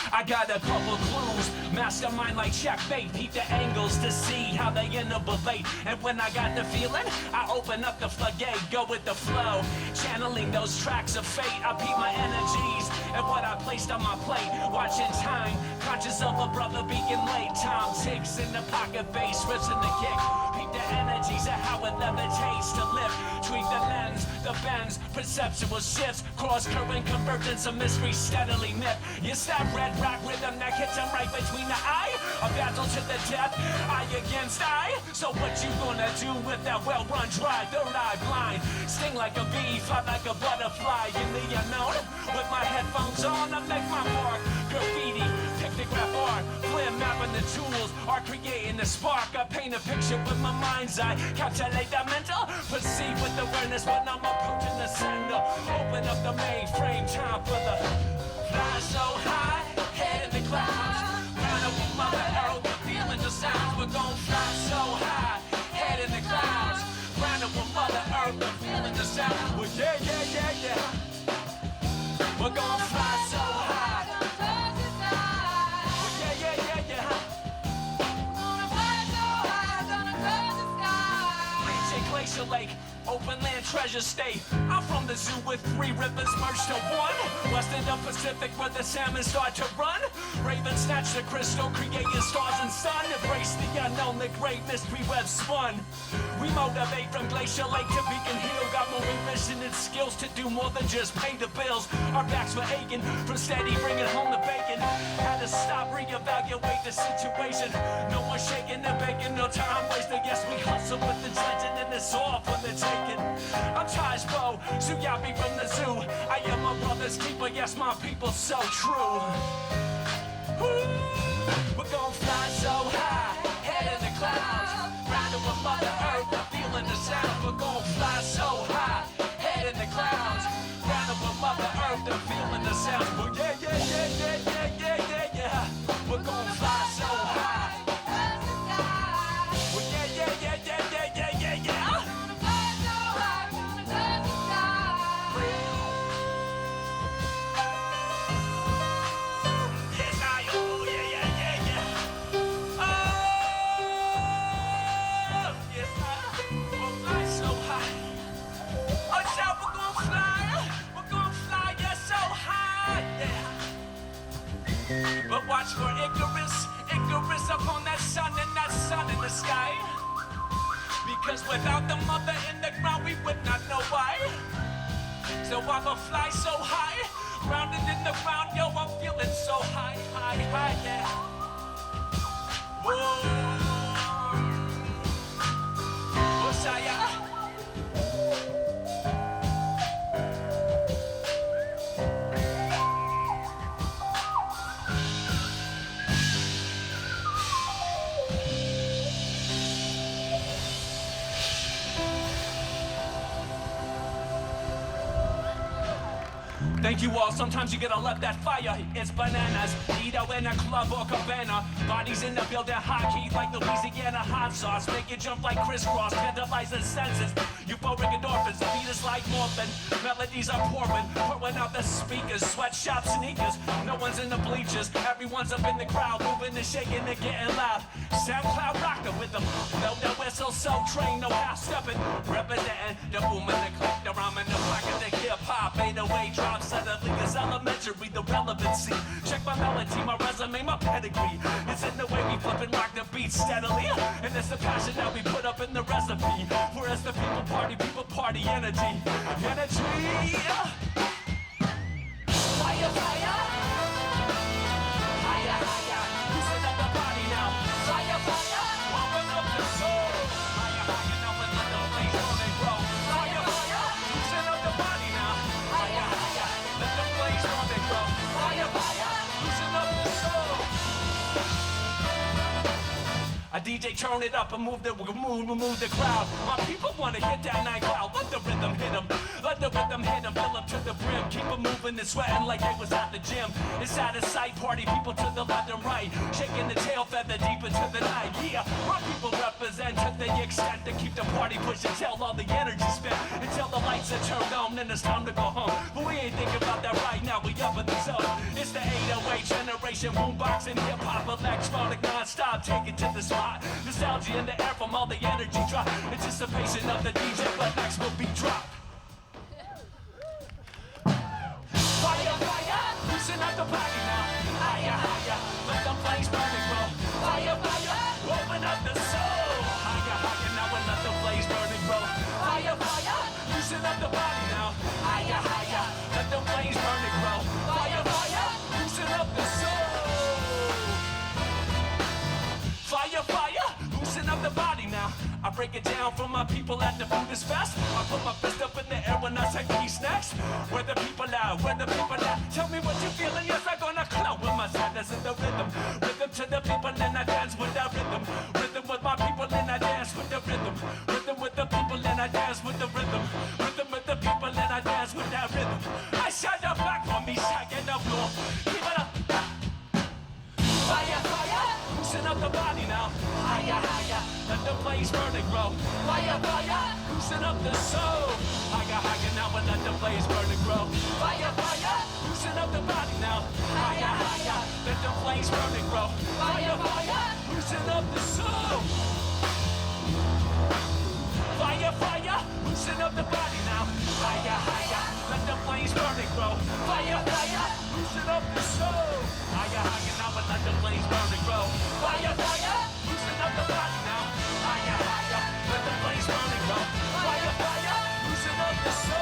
I got a couple clues, mastermind like checkmate. Peep the angles to see how they innovate. And when I got the feeling, I open up the floodgate, go with the flow, channeling those tracks of fate. I peep my energies and what I placed on my plate. Watching time, conscious of a brother being late. Time ticks in the pocket, bass rips in the kick. Peep the energies of how it levitates to lift. Tweak the lens, the bends, perceptual shifts. Cross current, convergence of mystery steadily nip. You step red rock rhythm that hits him right between the eye. A battle to the death, eye against eye. So So what you gonna do with that well-run dry, third eye blind? Sting like a bee, fly like a butterfly in the unknown. With my headphones on, I make my mark. Graffiti, pictograph art, flare mapping the tools, art creating the spark. I paint a picture with my mind's eye, calculate the mental, perceive with awareness when I'm approaching the center. Open up the mainframe, time for the fly so high, head in the clouds. Round up with mother arrow, feeling the sounds. We're gon' fly so high, head in the clouds. Round up with mother earth, feeling the sounds. Well, yeah, yeah, yeah, yeah. We're gon' fly so high. Well, yeah, yeah, yeah, yeah. Reaching Glacier Lake, open land treasure state. I'm from the zoo with 3 rivers merged to one. West of the Pacific where the salmon start to run. Ravens snatch the crystal, creating stars and sun. Embrace the unknown, the great mystery web spun. We motivate from Glacier Lake to Beacon Hill. Got more ambition and skills to do more than just pay the bills. Our backs were aching from steady bringing home the bacon. Had to stop, reevaluate the situation. No more shaking and baking, no time wasting. Yes, we hustle with the legend and it's all for the taking. I'm Tahj Suyabi from the zoo. I am my brother's keeper, yes, my people so true. We're gon' fly so high, head in the clouds. Riding with Mother Earth, I'm feeling the sound. We're gon' fly so high, head in the clouds. Riding with Mother Earth, I'm feeling the sound. Well, yeah, yeah, yeah, yeah, yeah, yeah, yeah, yeah. We're gon' fly so high. Well, yeah, yeah, yeah, yeah, yeah, yeah, yeah, yeah. But watch for Icarus up on that sun and that sun in the sky. Because without the mother in the ground, we would not know why. So I'ma fly so high, grounded in the ground, yo, I'm feeling so high, high, high, yeah. Whoa. What's that, yeah? Thank you all, sometimes you gotta let that fire. It's bananas, Gyda in a club or cabana. Bodies in the building, hockey like Louisiana hot sauce. Make you jump like crisscross, tantalize the senses. Euphoric endorphins, beat is like morphine. Melodies are pouring out the speakers. Sweatshop sneakers, no one's in the bleachers. Everyone's up in the crowd, moving and shaking and getting loud. SoundCloud rocker with them, no whistle, so train, no half stepping. Representing the boom and the click, the rhyme and the black of the hip hop. 808 drops. Suddenly it's elementary, the relevancy. Check my melody, my resume, my pedigree. It's in the way we flip and rock the beat steadily. And it's the passion that we put up in the recipe. Whereas the people party energy. Energy! Fire, fire! Higher, higher! Loosen up the body now. Fire, fire! Open up the soul. Higher, higher, now and let the flames on and grow. Fire, fire! Loosen up the body now. Higher, higher! Let the flames on and grow. Fire, fire! Loosen up the soul. A DJ turn it up and move the crowd. My people wanna hit that night cloud. Let the rhythm hit them. Let the rhythm hit them. Fill up to the brim. Keep them moving and sweating like they was at the gym. It's out of sight. Party people to the left and right. Shaking the tail feather deep into the night. Yeah, my people represent to the extent to keep the party pushing till all the energy spent. Until the lights are turned on, then it's time to go home. But we ain't thinking about that right now. We up in the zone. It's the 808 generation. Boombox and hip hop. Electronic non-stop. Take it to the spot. Nostalgia in the air from all the energy drop. Anticipation of the DJ, but next will be drop. Fire, fire, loosen up the body now. Higher, higher, let the flames burn and grow. Fire, fire, open up the soul. Higher, higher, now and let the flames burn and grow. Fire, fire, loosen up the body now. Higher, higher, let the flames burn and grow. Fire, fire, loosen up the soul. Fire, fire, loosen up the body now. break it down for my people at the Buddhist Fest. I put my fist up in the air when I say peace next. Where the people at, where the people at? Tell me what you feeling, yes, I'm gonna clown with my sadness in the rhythm. Rhythm to the people and I dance with that rhythm. Rhythm with my people and I dance with the rhythm. Rhythm with the people and I dance with the rhythm. Rhythm with the people and I dance with that rhythm. I shine the black on me, shaking the floor. Keep it up. Fire, fire, loosen up the body now. Higher, higher, let the blaze burn and grow. Fire, fire, loosen up the soul. Higher, higher, now and let the blaze burn and grow. Fire, fire, loosen up the body now. Higher, higher, let the blaze burn and grow. Fire, fire, loosen up the soul. Fire, fire, loosen up the body now. Higher, higher, let the flames burn and grow. Fire, fire, loosen up the soul. Higher, higher, now and let the flames burn and grow. Fire, fire, loosen up the body now. Higher, higher, let the flames burn and grow. Fire, fire, loosen up the soul.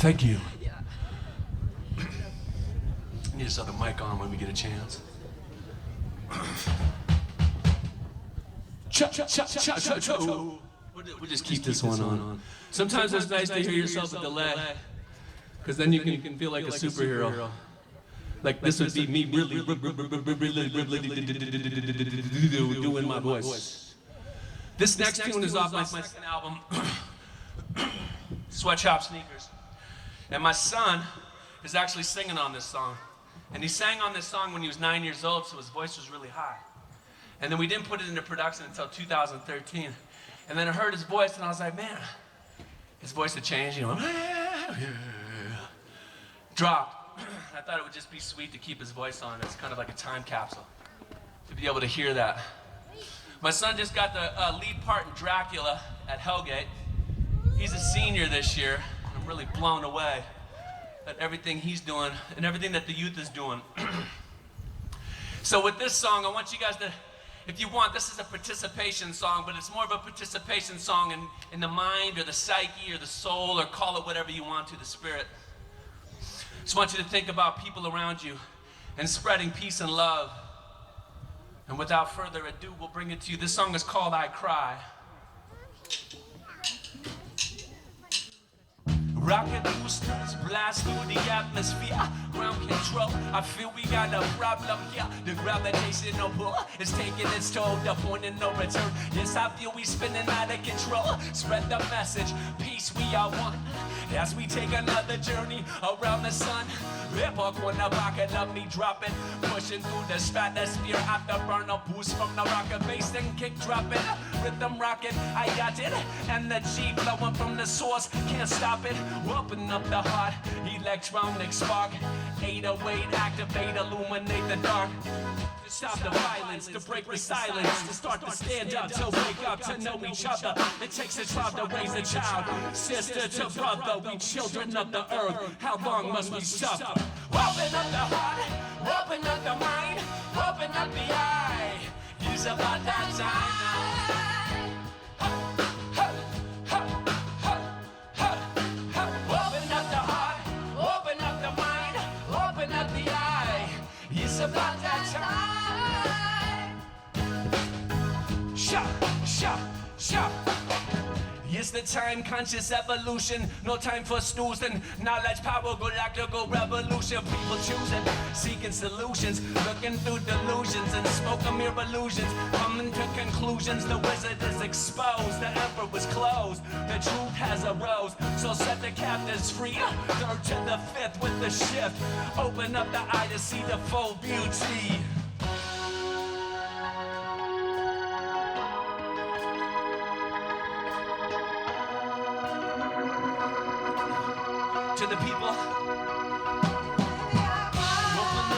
Thank you. Need this other mic on when we get a chance. We'll just keep this one on. Sometimes it's nice to hear yourself with delay, because then you can feel like a superhero. Like this would be me really doing my voice. This next tune is off my second album, Sweatshop Sneakers. And my son is actually singing on this song. And he sang on this song when he was 9 years old, so his voice was really high. And then we didn't put it into production until 2013. And then I heard his voice and I was like, man, his voice had changed, you know. Dropped. I thought it would just be sweet to keep his voice on. It's kind of like a time capsule to be able to hear that. My son just got the lead part in Dracula at Hellgate. He's a senior this year. I'm really blown away at everything he's doing and everything that the youth is doing. So with this song, I want you guys to, if you want, this is a participation song, but it's more of a participation song in the mind or the psyche or the soul, or call it whatever you want to, the spirit. Just want you to think about people around you and spreading peace and love. And without further ado, we'll bring it to you. This song is called I Cry. Rocket boosters blast through the atmosphere. Ground control, I feel we got a problem here. The gravitational pull is taking its toll. The point of no return. Yes, I feel we spinning out of control. Spread the message, peace we are one. As we take another journey around the sun. Rip a corner pocket, love me dropping. Pushing through the stratosphere. Afterburner boost from the rocket bass and kick dropping. Rhythm rocking, I got it. Energy flowing from the source, can't stop it. Open up the heart, electronic spark. 808, activate, illuminate the dark. To stop the violence, to break the silence, to start to stand up, to wake up, to know each other. It takes a child to raise a child, sister to brother. We children of the earth, how long must we suffer? Open up the heart, open up the mind, open up the eye. It's about that time. It's about that time. Shut, shut, shut. It's the time conscious evolution. No time for snoozing. Knowledge, power, galactical revolution. People choosing, seeking solutions, looking through delusions and smoke of mere illusions. Coming to conclusions. The wizard is exposed. The emperor was closed. The truth has arose. So set the captives free. Third to the fifth with the shift. Open up the eye to see the full beauty. To the people, open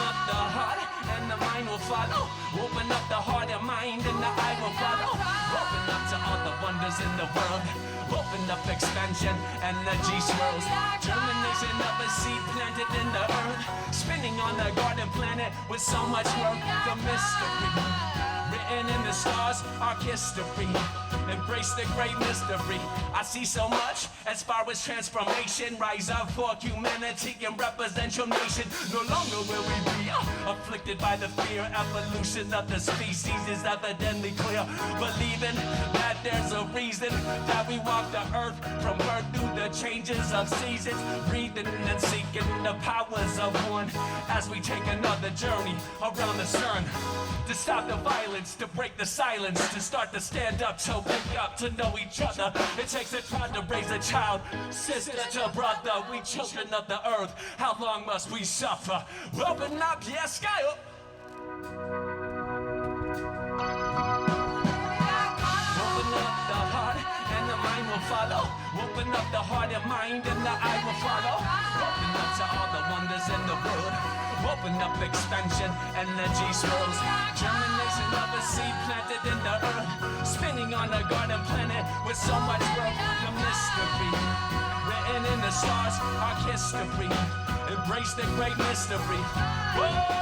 up the heart and the mind will follow. Open up the heart and mind and the eye will follow. Open up to all the wonders in the world. Open up expansion, energy swirls. Germination of a seed planted in the earth. Spinning on the garden planet with so much work. The mystery written in the stars, our history. Embrace the great mystery. I see so much as far as transformation. Rise up for humanity and represent your nation. No longer will we be afflicted by the fear. Evolution of the species is evidently clear. Believing that there's a reason that we walk the earth from birth through the changes of seasons. Breathing and seeking the powers of one as we take another journey around the sun. To stop the violence, to break the silence, to start to stand up, to wake up, to know each other. It takes a child to raise a child, sister to brother. We children of the earth, how long must we suffer? Open up, yes, sky up. Open up the heart and the mind will follow. Open up the heart and mind and the eye will follow. Open up to all the wonders in the world. Open up expansion, energy swirls. Germination of a seed planted in the earth. Spinning on a garden planet with so much work. The mystery written in the stars, our history. Embrace the great mystery. Whoa!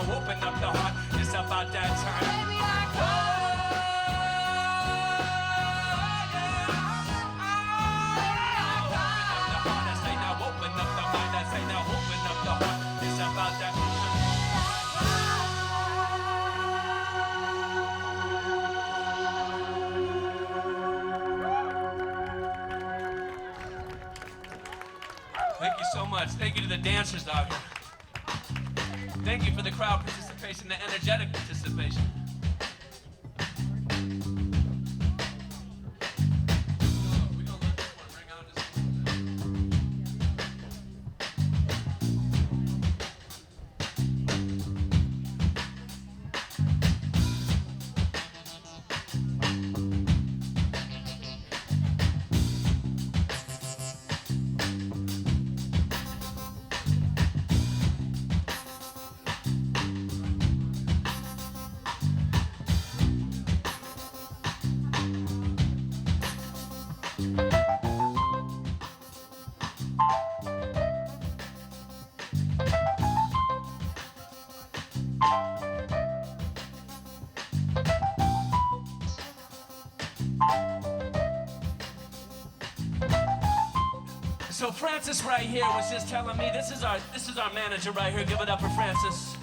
Open up the heart, it's about that time. Open up the mind, I say now open up the heart, it's about that time. Thank you so much. Thank you to the dancers out here. Thank you for the crowd participation, the energetic participation. So Francis right here was just telling me this is our manager right here. Give it up for Francis.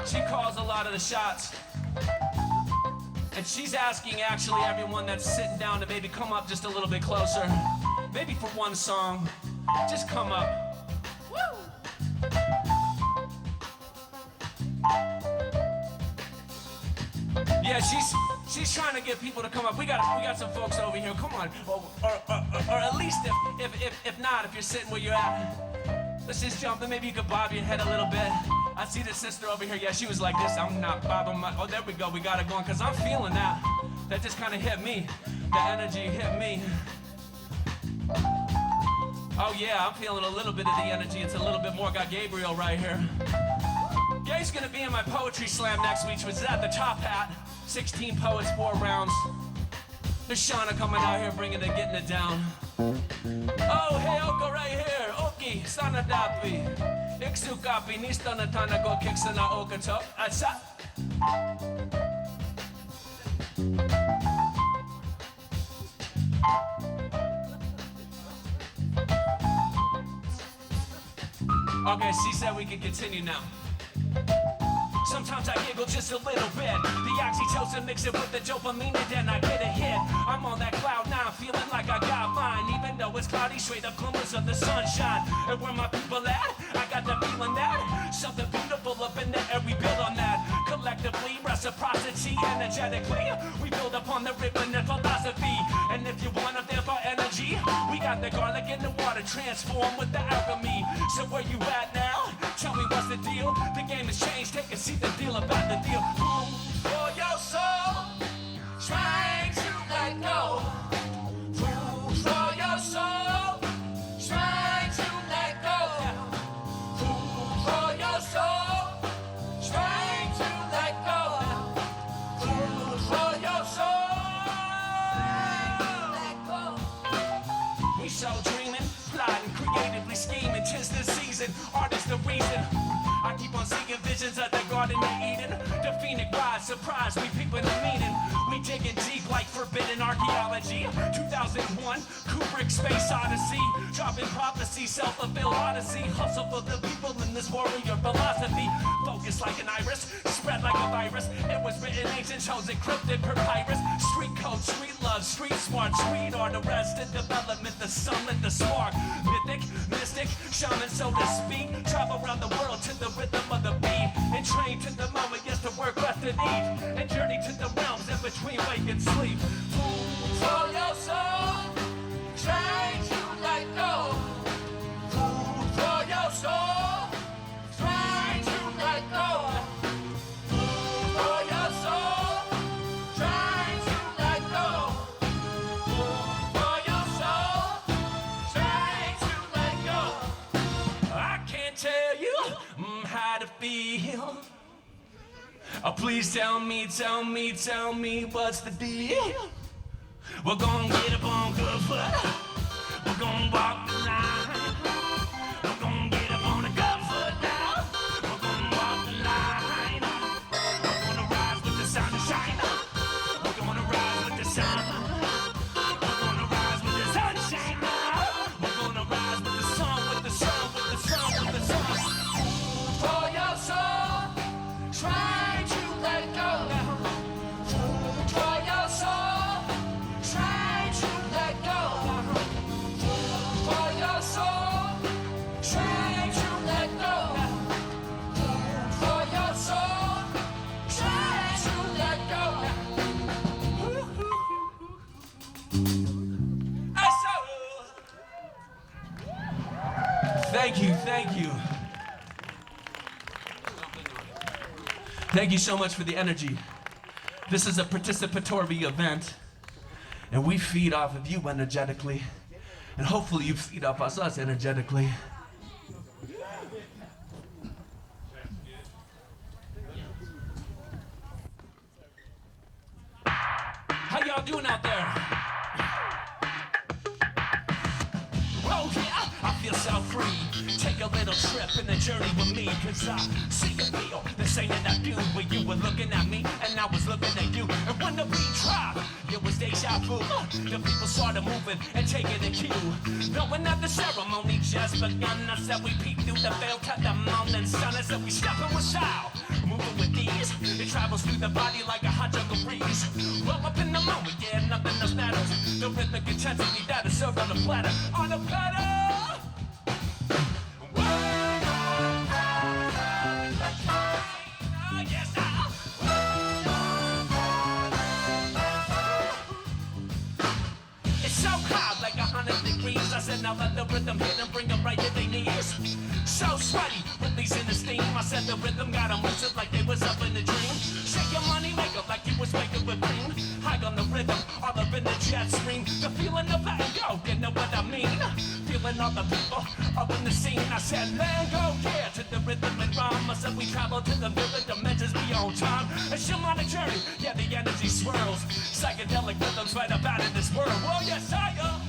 She calls a lot of the shots. And she's asking actually everyone that's sitting down to maybe come up just a little bit closer. Maybe for one song. Just come up. Woo! Yeah, she's trying to get people to come up. We got some folks over here. Come on, or at least if not, if you're sitting where you're at, let's just jump and maybe you could bob your head a little bit. I see the sister over here. Yeah, she was like this. I'm not bobbing my. Oh, there we go. We got it going. Cause I'm feeling that. That just kind of hit me. The energy hit me. Oh yeah, I'm feeling a little bit of the energy. It's a little bit more. Got Gabriel right here. Gay's gonna be in my poetry slam next week, which is at the Top Hat. 16 poets, 4 rounds. There's Shauna coming out here bringing it, getting it down. Oh, hey, Oka right here. Oki, sana dapi. Iksu kapi, nista na tana go kiksa na Oka top. Asa. Okay, she said we can continue now. Sometimes I giggle just a little bit. The oxytocin mix it with the dopamine and then I get a hit. I'm on that cloud now, feeling like I got mine. Even though it's cloudy, straight up glimmers of the sunshine. And where my people at? I got the feeling that something beautiful up in the air, we build on that. Collectively, reciprocity, energetically, we build upon the ribbon and philosophy. And if you want to feel for energy, we got the garlic in the water, transform with the alchemy. So where you at now? Tell me what's the deal? The game has changed, take a seat, the deal about the deal. Boom, for your soul, trying to let go. Through so dreaming, plotting, creatively scheming. 'Tis the season, art is the reason. I keep on seeing visions of the Garden of Eden. The phoenix rise, surprise, we peeping the meaning. We digging deep like forbidden archaeology. 2001, Kubrick Space Odyssey. Dropping prophecy, self-fulfilled odyssey. Hustle for the people in this warrior philosophy. Focus like an iris, spread like a virus. It was written ancient, shows encrypted papyrus. Street code, street love, street smart, street art. Arrested development, the summit, the spark. Mythic, mystic, shaman, so to speak. Travel around the world to the rhythm of the beat. And train to the moment, yes, to work, rest, and eat. And journey to the realms in between wake and sleep. Food for your soul, try to let go. Food for your soul, try to let go. Food for your soul, try to let go. Food for your soul, try to let go. I can't tell you how to feel. Please tell me what's the deal? We're gonna get up on good foot. We're gonna walk the line. We're gonna get up on a good foot now. We're gonna walk the line. We're gonna rise with the sunshine. We're gonna rise with the sun. We're gonna rise with the sunshine now. We're gonna rise with the sun, with the sun, with the sun, with the sun. For your soul, try to let go. Food for your soul, try to let go. Food for your soul, try to let go. Food for your soul, try to let go. Thank you, thank you. Thank you so much for the energy. This is a participatory event, and we feed off of you energetically, and hopefully you feed off us energetically. How y'all doing out there? Oh yeah, I feel so free. Take a little trip in the journey with me, 'cause I see and feel the same that I do when you were looking at me and I was looking at you. And when the beat dropped, it was deja vu. The people started moving and taking the cue. Knowing that the ceremony just begun, I said we peeked through the veil to the morning sun. I said we step in with style, moving with ease. It travels through the body like a hot jungle breeze. Roll up in the moment, yeah, nothing else matters. The rhythmic intensity that is served on a platter, on a platter. I said now let the rhythm hit and bring them right to their knees. So sweaty, releasing the steam. I said the rhythm got them lucid like they was up in a dream. Shake your money maker like you was making with cream. High on the rhythm, all up in the jet stream. The feeling of letting go, you know what I mean. Feeling all the people up in the scene. I said let go, yeah, to the rhythm and rhyme. I said we travel to the vivid dimensions beyond time. A shamanic journey, yeah, the energy swirls. Psychedelic rhythms right about in this world. Well, yes, I am.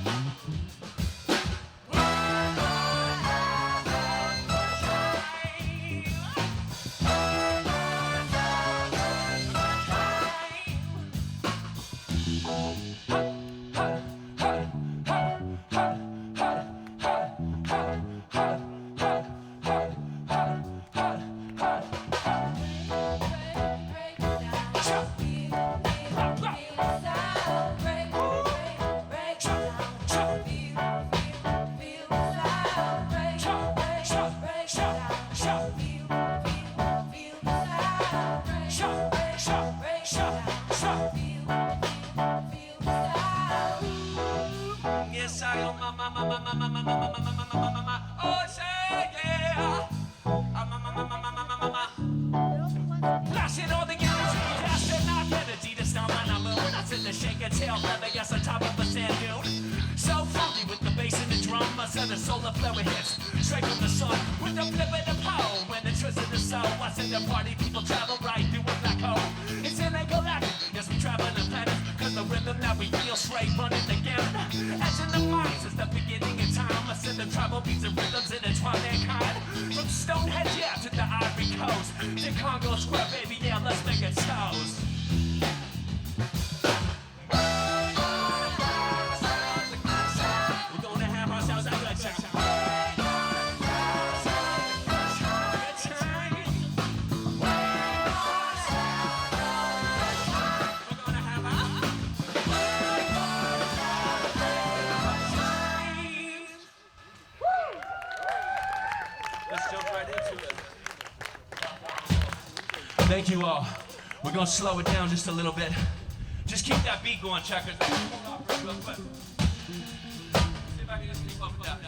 Oh, say yeah. Blasting all the energy, blasting our energy to start my number. We're not sitting to shake a tail feather, yes, on top of a sand dune. So funky with the bass and the drum, I said the solar flare hits straight from the sun with the flip of the pole. When the twist of the soul, I said the party people travel right through a black hole. It's in a galactic, yes, we travel the planet, cause the rhythm that we feel straight running together. Etching the minds since the beginning of time. I said the tribal beats and rhythms intertwine mankind. From Stonehenge, yeah, to the Ivory Coast. To Congo Square, baby, yeah, let's make it toast. We're gonna have ourselves a good time. Thank you all. We're gonna slow it down just a little bit. Just keep that beat going, checkers. Real quick. See if I can just keep up with that.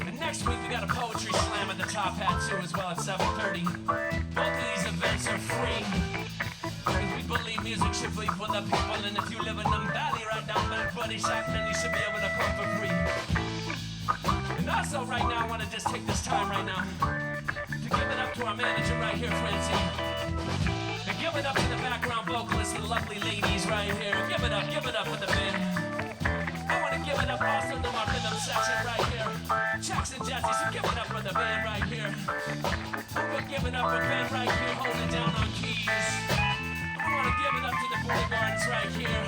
And next week we got a poetry slam at the Top Hat too, as well at 7:30. Both of these events are free, because we believe music should be for the people. And if you live in them valley right down Back Buddy Shack, then you should be able to come for free. And also right now I want to just take this time right now to give it up to our manager right here, Francine. And give it up to the background vocalists and lovely ladies right here. Give it up for the band. I want to give it up also to my rhythm section right here. Jackson Jazzy, so give it up for the band right here. We're giving up for Ben right here, holding down on keys. I want to give it up to the Booty Gardens right here.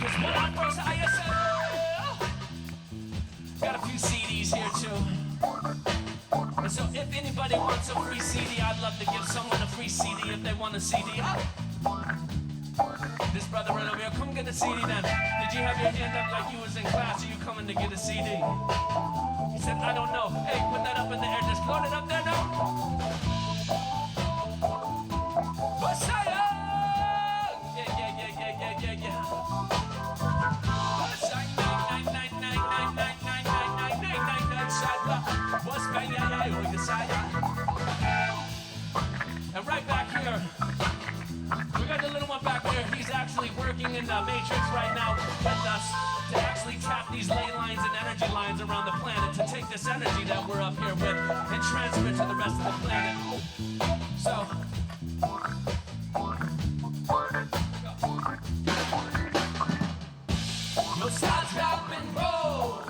Cause when I first got a few CDs here too. And so if anybody wants a free CD, I'd love to give someone a free CD if they want a CD. This brother right over here, come get a CD then. Did you have your hand up like you was in class, or you coming to get a CD? He said, I don't know. Hey, put that up in the air, just float it up there now. Messiah! Yeah. And right back here, we got the little one back there. He's actually working in the Matrix right now with us to actually tap these ley lines and energy lines around the planet, to take this energy that we're up here with and transfer it to the rest of the planet. So, we'll start, drop, and roll.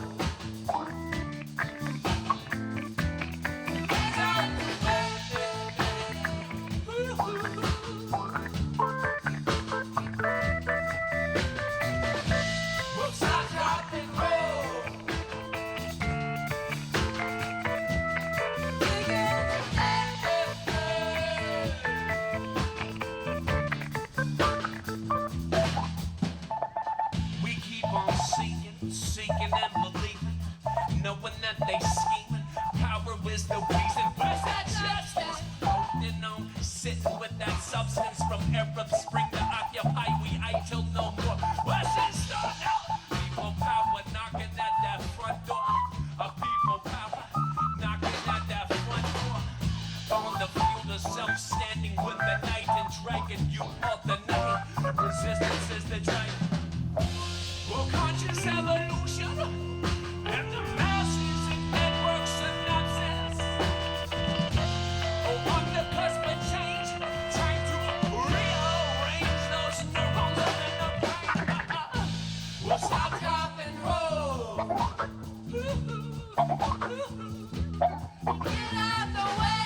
out the way.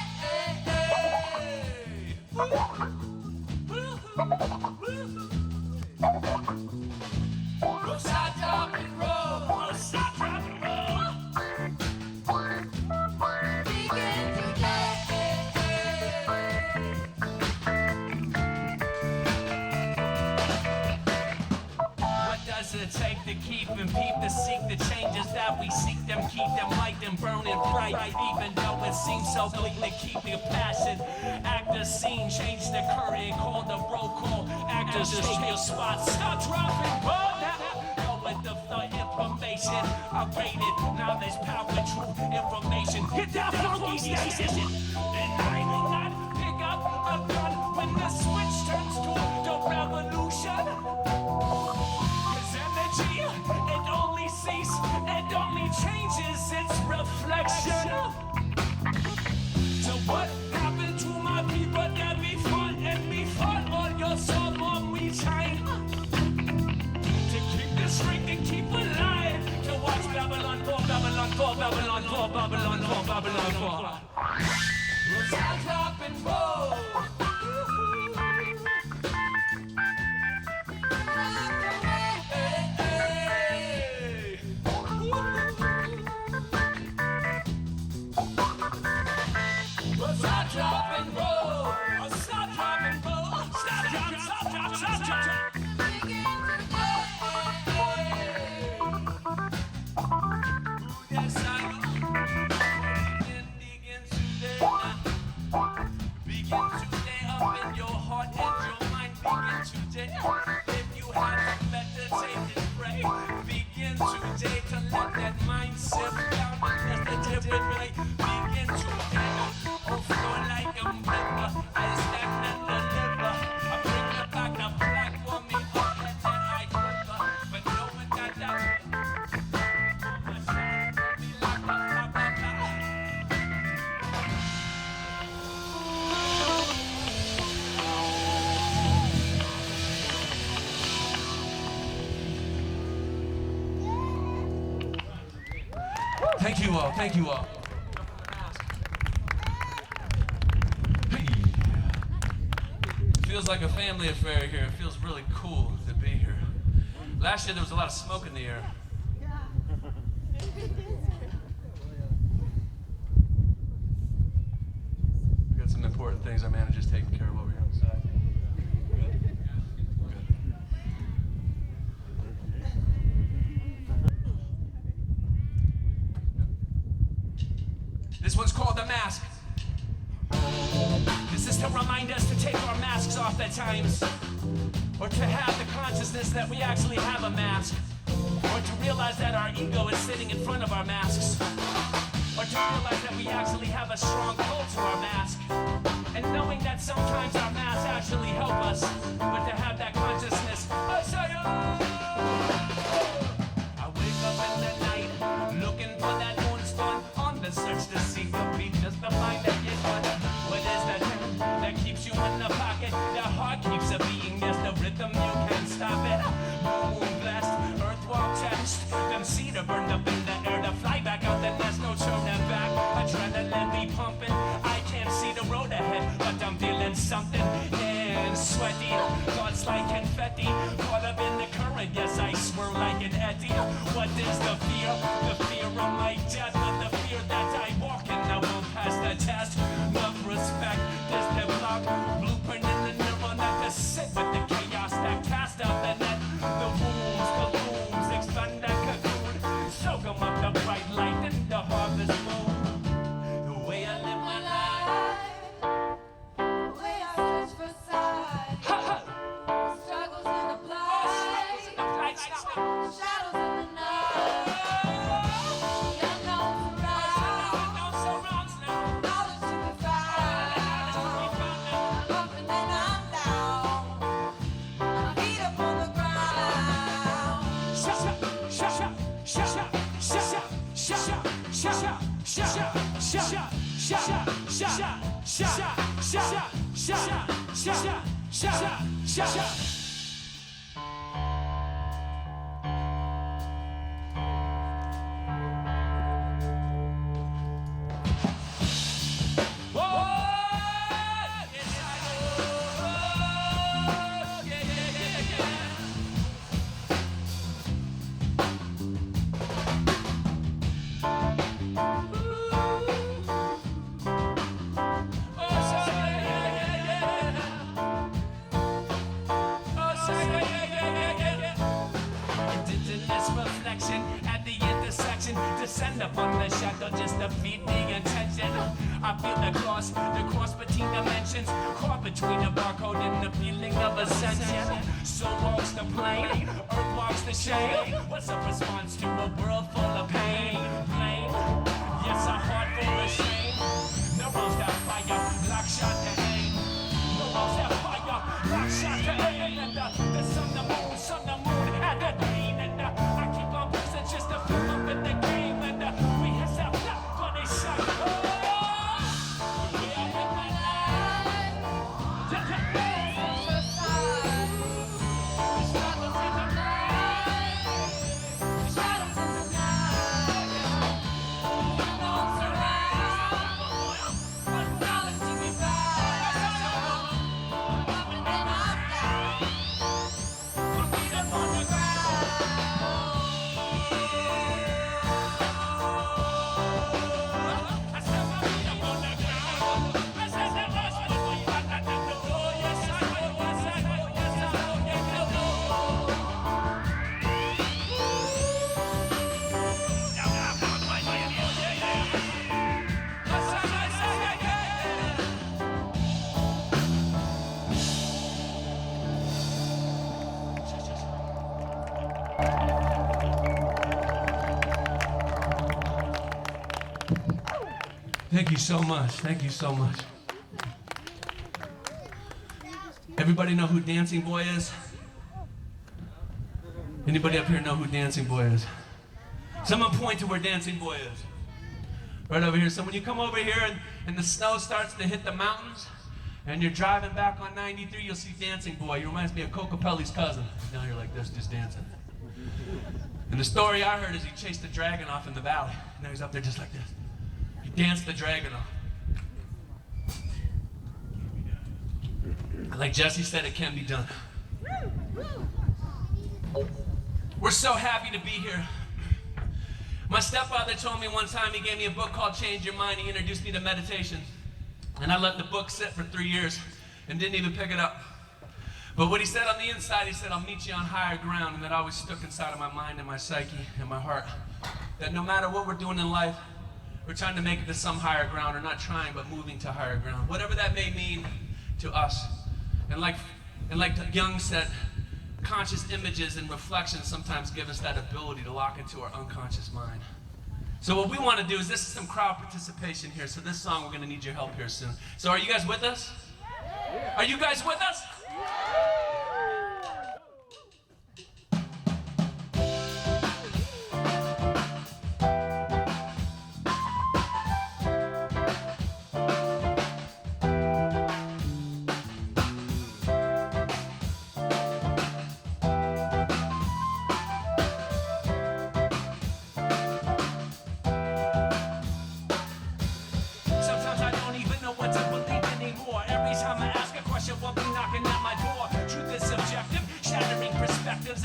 We'll start drop and roll. We'll start drop and roll. Begin today. What does it take to keep and peep to seek the changes that we seek them, keep them light and burning bright, even though it seems so bleak to keep your passion. Act the scene, change the current, call the roll call. Actors take your spot, start dropping ball now. Go with the flow, information, upgraded knowledge, power, true information. Hit that funky station, and I will not pick up a gun when the switch turns to the revolution. It only sees, it only changes its reflection. So what happened to my people that we fought and we fought all your soul on we shine? To keep the strength and keep alive, to watch Babylon fall, Babylon fall, Babylon fall, Babylon fall, Babylon fall. We'll start drop and roll. Stop, drop, and roll. Stop, drop, and roll. Stop, drop, stop, drop, stop, drop. Begin today. Yes, I know. Begin today. Begin today up in your heart and your mind. Begin today. If you have to meditate and pray, begin today to let that mind sit down and just a different way. Begin today. Flow like a river, I stand and deliver. I bring the back, the black for me up and then I quiver. But knowing that my side will be like a Thank you all, thank you all. Feels like a family affair here. It feels really cool to be here. Last year there was a lot of smoke in the air. We got some important things our manager's taking care of over here on the side. Good. This one's called The Mask. This is to remind us to take our masks off at times, or to have the consciousness that we actually have a mask, or to realize that our ego is sitting in front of our masks, or to realize that we actually have a strong pull to our mask, and knowing that sometimes our masks actually help us, but to have that consciousness. I wake up in the night looking for that moonstone, on the search to see the beat, just to find that you're gone. What is that that keeps you in the pocket? The heart keeps a beating, there's the rhythm, you can't stop it. Moon blast, earth walk test, them cedar burned up in the air, to fly back out, then there's no turning back. Adrenaline be pumping, I can't see the road ahead, but I'm feeling something, and sweaty, thoughts like confetti, caught up in the current, yes I swirl like an eddy. What is the fear? The fear of my death, but the fear that I walk in, I won't pass the test. Love, respect, this hip hop blueprint in the neuron that to sit with the chaos that cast out the net. The wounds, balloons, expand that cocoon, soak 'em up the bright light in the harvest moon. The way I live my life, The way I search for sight, struggles in the blind, shadows in the night, the unknown surrounds, knowledge to be found, up and then I'm down, my feet up on the ground. step on the shadow just to feed the intention. I feel the cross between dimensions, caught between the barcode and the feeling of ascension. So walks the plane, earth walks the shade. What's a response to a world full of pain? Blame, yes, a heart full of shame. Neurons that fire, lock shot to aim. Neurons that fire, lock shot to aim. And the sun, the moon, and the green. And I keep on pressing just to fill up in the game. And we hit that funny shot. Thank you so much. Thank you so much. Everybody know who Dancing Boy is? Anybody up here know who Dancing Boy is? Someone point to where Dancing Boy is. Right over here. So when you come over here and the snow starts to hit the mountains and you're driving back on 93, you'll see Dancing Boy. He reminds me of Cocapelli's cousin. He's down here like this, just dancing. And the story I heard is he chased the dragon off in the valley. Now he's up there just like this. He danced the dragon off. And like Jesse said, it can be done. We're so happy to be here. My stepfather told me one time, he gave me a book called Change Your Mind. He introduced me to meditation. And I let the book sit for 3 years and didn't even pick it up. But what he said on the inside, he said, I'll meet you on higher ground. And that always stuck inside of my mind and my psyche and my heart. That no matter what we're doing in life, we're trying to make it to some higher ground, or not trying, but moving to higher ground. Whatever that may mean to us. And like Young said, conscious images and reflections sometimes give us that ability to lock into our unconscious mind. So what we want to do is, this is some crowd participation here. So this song, we're going to need your help here soon. So are you guys with us? Are you guys with us?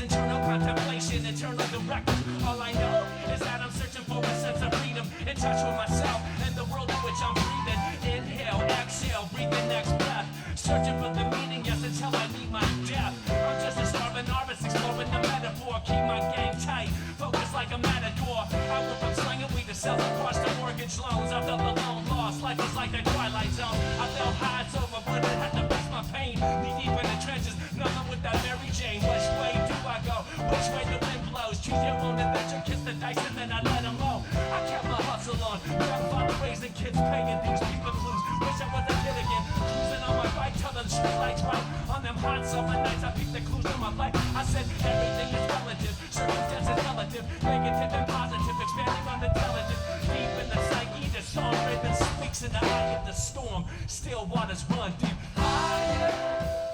Internal contemplation, internal directives. All I know is that I'm searching for a sense of freedom, in touch with myself and the world in which I'm breathing. Inhale, exhale, breathe the next breath. Searching for the meaning, yes, until I meet my death. I'm just a starving artist, exploring the metaphor. Keep my game tight, focus like a matador. I whip up slinging weed to sell across the mortgage loans. I felt alone, lost, life was like the Twilight Zone. I felt high, it's over, but I had to face my pain. Knee deep in the trenches, nothing with that Mary Jane. Which way do I go? Which way the wind blows? Choose your own adventure, kiss the dice, and then I let them roll. I kept my hustle on, grandfather raising kids, paying these people blues. Wish I was a kid again, cruising on my bike, till the street lights right. On them hot summer nights, I peeped the clues to my life. I said everything is relative, circumstances relative, negative and positive, expanding on the intelligence. Deep in the psyche, the song raven speaks in the eye of the storm. Still waters run deep. Higher,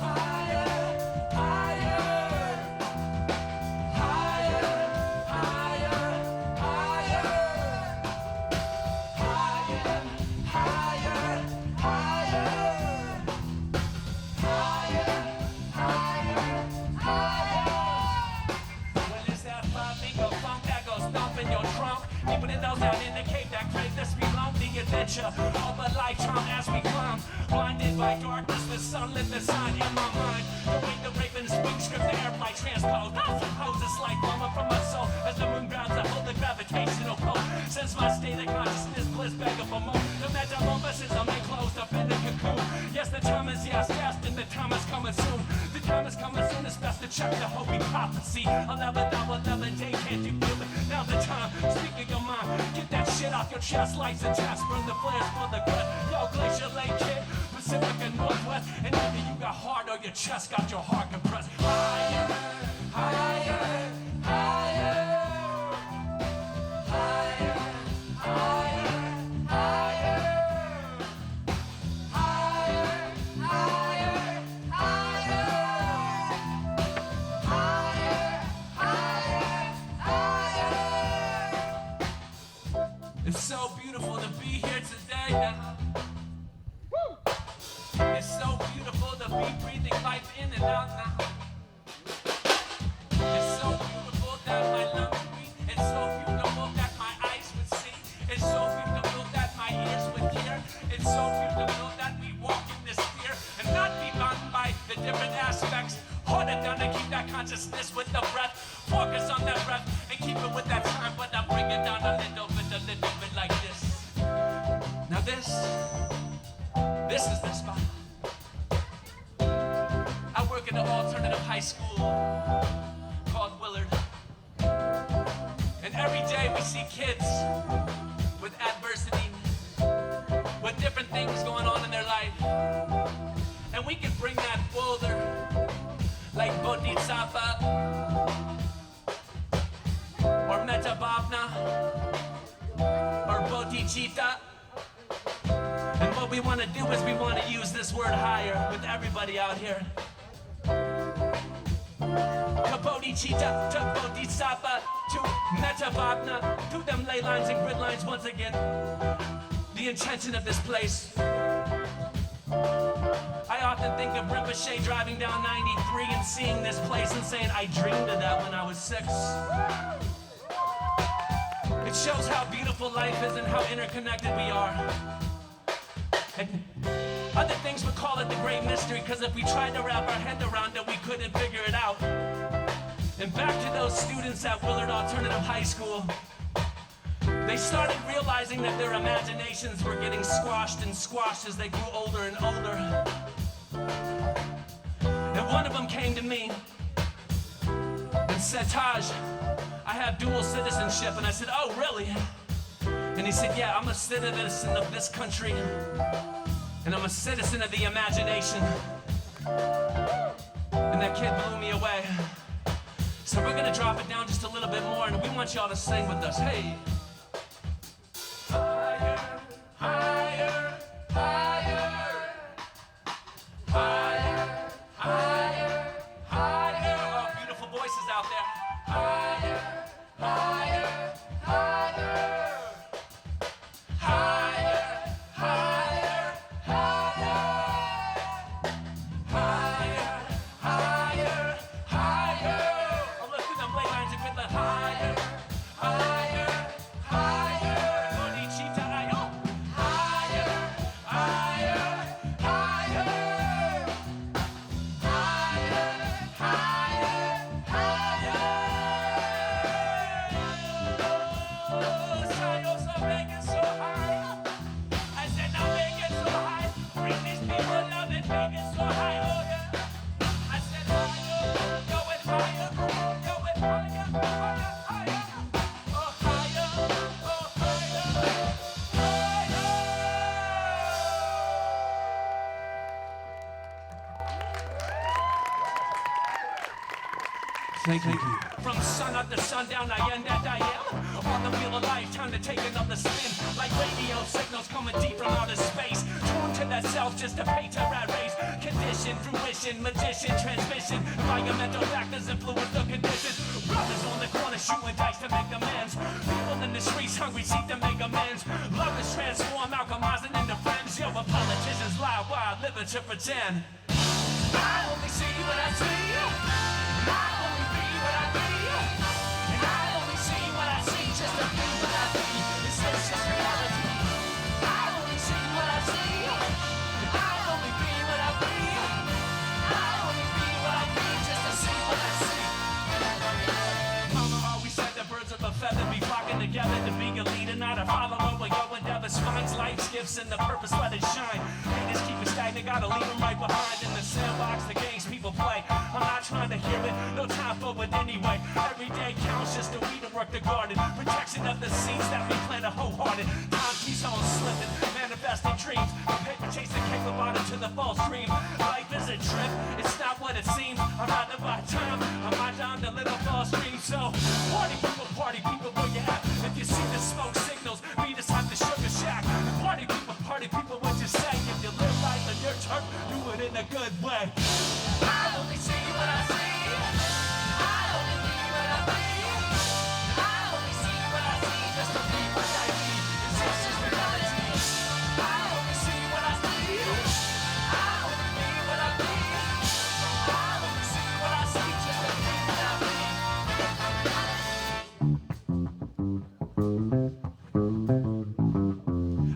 higher, higher. Even in those down in the cave that craved us belong. The adventure of a lifetime as we climb. Blinded by darkness, the sun lit the sign in my mind. The way the raven's wings script the air flight transpose. I suppose it's like mama from my soul as the moon grounds I hold the gravitational pull. Since my state of consciousness bliss begging for more. The metamorphosis I'm enclosed up in the cocoon. Yes, the time is yes, and the time is coming soon. The time is coming soon, it's best to check the holy prophecy. 11 day, can't you feel it? Now the time, speak of your mind. Get that shit off your chest, lights and tests, burn the flares for the good. Yo, Glacier Lake kid, Pacific and Northwest. And either you got heart or your chest got your heart compressed. Higher, higher, higher. Higher, higher, higher. Higher, higher, higher. It's so beautiful to be here today. It's so beautiful to be breathing life in and out now. It's so beautiful that my lungs breathe. It's so beautiful that my eyes would see. It's so beautiful that my ears would hear. It's so beautiful that we walk in this sphere and not be bound by the different aspects. Hold it down and keep that consciousness with the breath. Focus on that breath and keep it with that time. But I'll bring it down a little bit like this. Now this is the spot. I work at an alternative high school called Willard. And every day we see kids with adversity, with different things going on in their life. And we can bring that boulder like Bodhisattva or Metabhavna or Bodhicitta. And what we want to do is we want to use this word higher with everybody out here. To Bodhicitta, to Bodhisattva, to Metabhavna, to them ley lines and grid lines once again. The intention of this place. I often think of Rinpoche driving down 93 and seeing this place and saying, I dreamed of that when I was 6. It shows how beautiful life is and how interconnected we are. And other things would call it the great mystery, because if we tried to wrap our head around it, we couldn't figure it out. And back to those students at Willard Alternative High School. They started realizing that their imaginations were getting squashed and squashed as they grew older and older. And one of them came to me and said, Tahj, I have dual citizenship. And I said, oh, really? And he said, yeah, I'm a citizen of this country, and I'm a citizen of the imagination. And that kid blew me away. So we're gonna drop it down just a little bit more, and we want y'all to sing with us. Hey. Higher, higher, higher. Higher, higher, higher. Oh, beautiful voices out there. Higher, higher, higher. Higher, higher, higher. Higher, higher, higher. Oh, look through them ley lines and with the higher, higher, higher. Bodhicitta, ayo. Higher, higher, higher. Higher, higher, higher. Oh, so big and so high. I said, now make it so high. Bring these people down and make it so high. Oh, yeah. I said, higher, go it higher, go it higher, higher, higher. Oh, higher, oh, higher, higher. Thank you. From sun up to sundown, I am that I am. On the wheel of life, time to take another spin. Like radio signals coming deep from outer space. Tuned to that self just to pay to rat race. Condition, fruition, magician, transmission. Environmental factors influence the conditions. Brothers on the corner shooting dice to make amends. People in the streets hungry seek to make amends. Love is transformed, alchemizing into friends. Yo, but politicians lie while living to pretend. I only see what I see. I only be what I be. And I only see what I see just to be what I be. Instead Follow over your endeavors, finds life's gifts and the purpose, let it shine. Haters keep it stagnant, gotta leave them right behind. In the sandbox, the games people play. I'm not trying to hear it, no time for it anyway. Every day counts just to weed and work the garden. Protection of the seeds that we plant a wholehearted. Time keeps on slipping, manifesting dreams. The paper chasing came about it to the false dream. Life is a trip, it's not what it seems. I'm riding by time, I'm right down the little false dream. So, party people, where you at? If you see the smoke signals, meet us at the sugar shack. Party people, what you say? If you live life on your turf, do it in a good way. I only see what I see. I only be what I be. I only see what I see, just to be what I be. Is this just reality? I only see what I see. I only be what I be. I only see what I see, just to be what I be.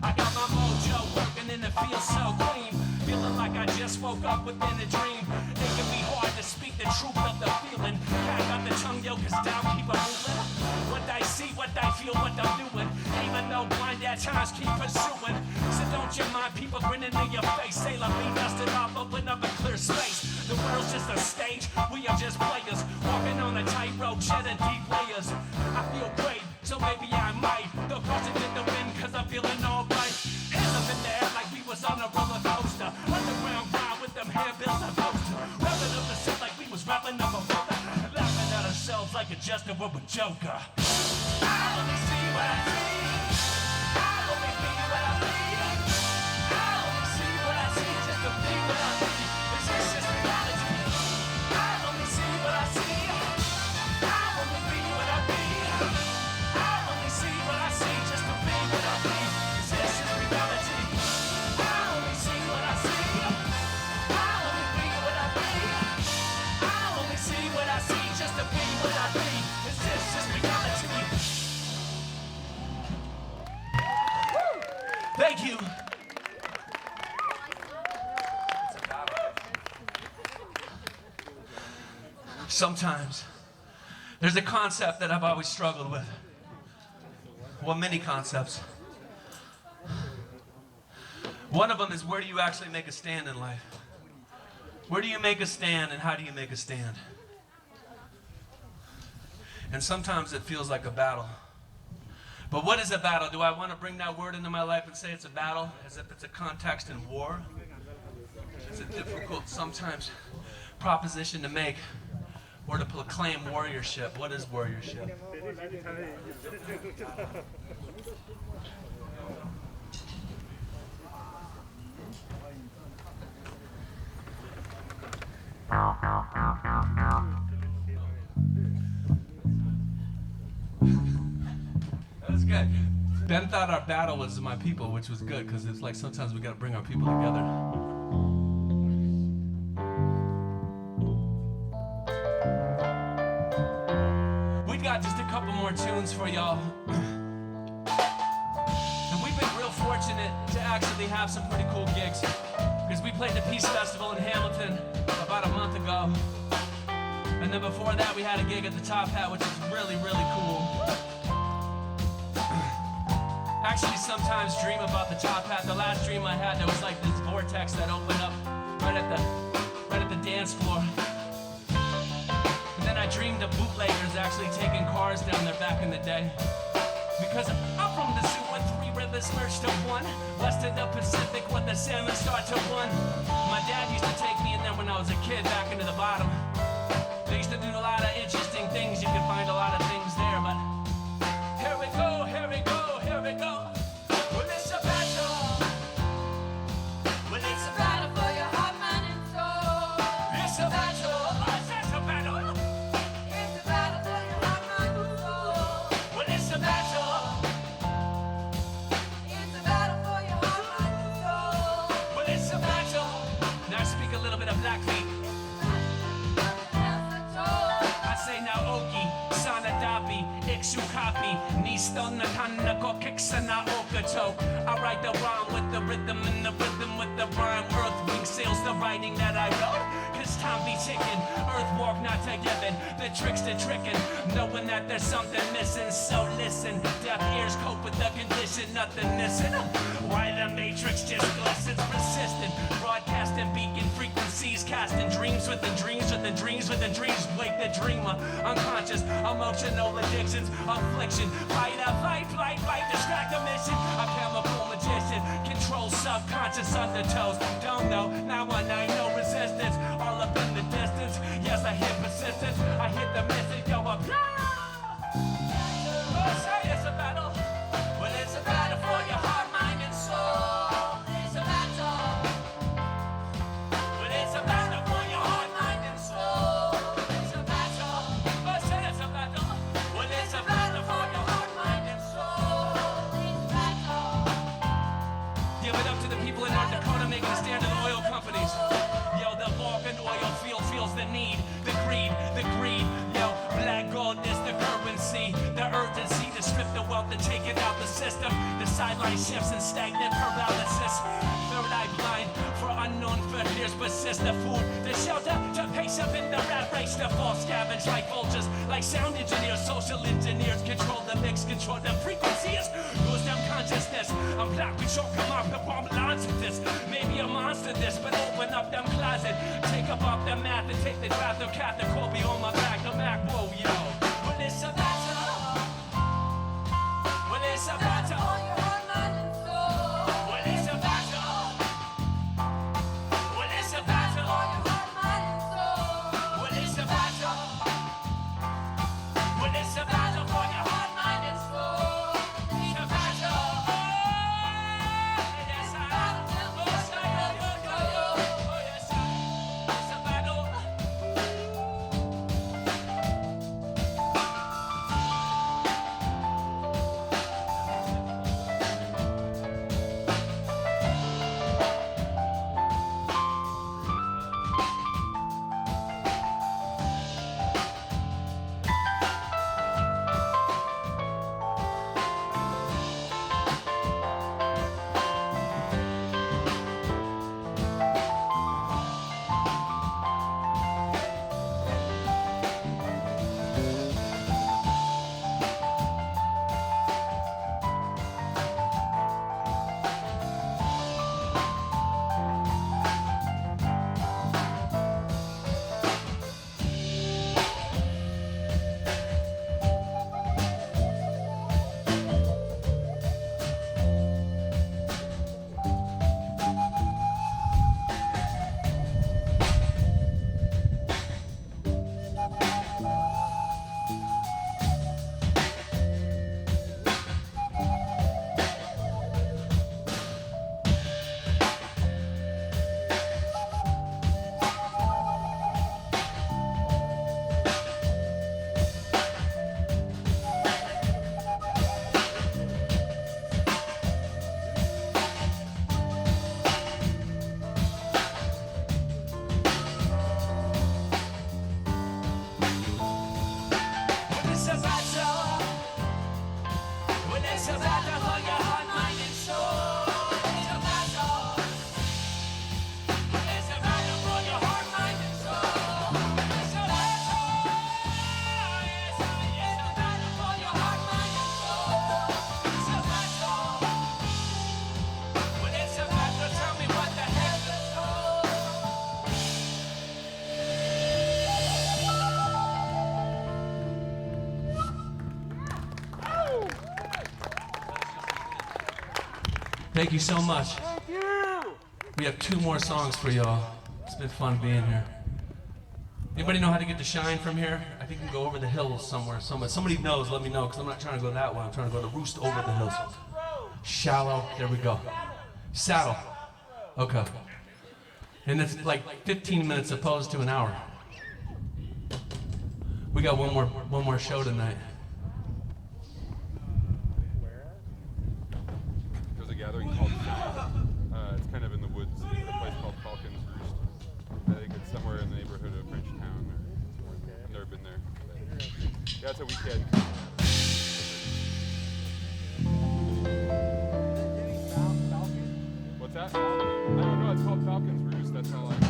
I got my mojo working and it feels so clean. Feeling like I just woke up within a dream. It can be hard to speak the truth of the feeling. Back on the tongue, yo, cause down keep it moving. What I see, what I feel, what I'm doing. Even though blind at times keep pursuing. So don't you mind people grinning in your face. Say like me, dust it off, open up a clear space. The world's just a stage, we are just players. Walking on a tightrope, shedding deep layers. I feel great, so maybe I might. Throw caution in the wind, cause I'm feeling alright. Hands up in the air like we was on a roller coaster. Underground grind with them handbills and poster. Rapping up the set like we was rapping up a brother. Laughing at ourselves like a jester or a joker. I only see what I see. I only be what I be. I only see what I see, just to be what I be. Is this just reality? I only see what I see. I only be what I be. I only see what I see, just to be what I be. Is this just reality? I only see what I see. I only be what I be. I only see what I see, just to be what I be. Is this just reality? Thank you. Sometimes there's a concept that I've always struggled with. Well, many concepts. One of them is, where do you actually make a stand in life? Where do you make a stand and how do you make a stand? And sometimes it feels like a battle. But what is a battle? Do I want to bring that word into my life and say it's a battle as if it's a context in war? It's a difficult, sometimes, proposition to make or to proclaim warriorship. What is warriorship? That was good. Ben thought our battle was my people, which was good, because it's like sometimes we got to bring our people together. We got just a couple more tunes for y'all. And we've been real fortunate to actually have some pretty cool gigs, because we played the Peace Festival in Hamilton about a month ago. And then before that, we had a gig at the Top Hat, which is really, really cool. Actually, sometimes dream about the Top Hat. The last dream I had, there was like this vortex that opened up right at the dance floor. And then I dreamed of bootleggers actually taking cars down there back in the day. Because I'm from the zoo when three rivers merged to one. West of the Pacific when the salmon start to run. My dad used to take me in there when I was a kid back into the bottom. They used to do a lot of interesting things. You can find a lot of things there, but here we go, here we go, here we go. Well, it's a battle. Well, it's a battle for your heart, mind, and soul. It's a battle. It's a battle. It's a battle for your heart, mind, and soul. Well, it's a battle. It's a battle for your heart, mind, and soul. Well, it's a battle. Now I speak a little bit of Blackfeet. I say now Oki, Sanadapi, Ixukapi, Niston Nakanako Kiksana Okato. I write the rhyme with the rhythm and the rhythm with the rhyme. Earth wing sails the writing that I wrote. Cause this time be ticking. Earth walk not to given, the tricks to tricking, knowing that there's something missing. So listen, deaf ears cope with the condition, nothing missing. Why the matrix just glistens, persistent, broadcasting beacon frequencies, casting dreams within dreams within dreams within dreams. Wake the dreamer, unconscious, emotional addictions, affliction, fight, distract the mission. A chemical magician, control subconscious undertows. Don't know, now I know resistance, all up in the distance. Yes, I hit persistence, I hit the message, yo, up. Oh, say it's a battle. Well, it's a battle for your heart, mind, and soul. It's a battle. Well, it's a battle for your heart, mind, and soul. It's a battle. Oh, say it's a battle. Well, it's a battle for your heart, mind, and soul. It's a battle. Give it up to the people in North Dakota making a stand to the oil companies. Yo, the Vulcan oil field feels the need, the greed. Yo, black gold is the currency, the urgency to strip the wealth and take it out the system. The sideline shifts and stagnant paralysis. Third eye blind for unknown fears, persist the food, the shelter to pace up in the rat race. The false scavenge like vultures, like sound engineers, social engineers. Control the mix, control the frequencies. Lose them consciousness. I'm black, we choke them off the bomb lines with this. Maybe a monster this, but open up them closet. Take up off the math and take the draft of cat, the Kobe on my back, the Mac, whoa, yo. Well, it's a battle. Well, it's a battle. Well, it's a battle. Well, it's a battle. Well, it's a battle. Well, it's a battle for your heart, mind, and soul. It's a battle. Yes, I am. It's a battle. Thank you so much. Thank you. We have 2 more songs for y'all. It's been fun being here. Anybody know how to get to Shine from here? I think you can go over the hills somewhere. Somebody knows, let me know, because I'm not trying to go that way. I'm trying to go to Roost over the hills. Shallow, there we go. Saddle. Okay. And it's like 15 minutes opposed to an hour. We got one more show tonight. There's a gathering called Swaney. It's kind of in the woods. It's a place called Falcon's Roost. I think it's somewhere in the neighborhood of Frenchtown. I've never been there. But yeah, it's a weekend. What's that? I don't know. It's called Falcon's Roost. That's how I know.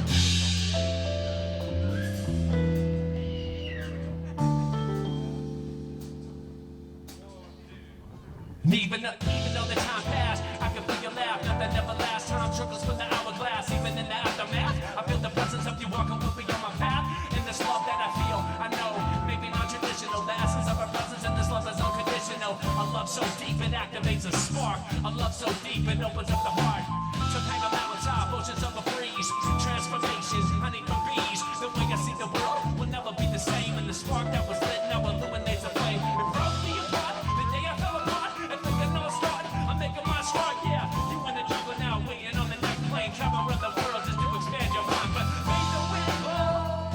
Even though the time passed, I can feel your laugh. Nothing ever lasts. Time trickles from the hourglass. Even in the aftermath, I feel the presence of you walking with me on my path. In this love that I feel, I know, maybe non-traditional. The essence of our presence in this love is unconditional. A love so deep it activates a spark. A love so deep it opens up the heart. To hang a mountaintop, oceans of a breeze, transformations, honey from bees. The way I see the world will never be the same. And the spark that was lit now illuminates a flame. It broke me apart the day I fell apart. And thinking no start, I'm making my start. Yeah, you in the jungle now, waiting on the next plane. Travel around the world just to expand your mind. But make the wind blow.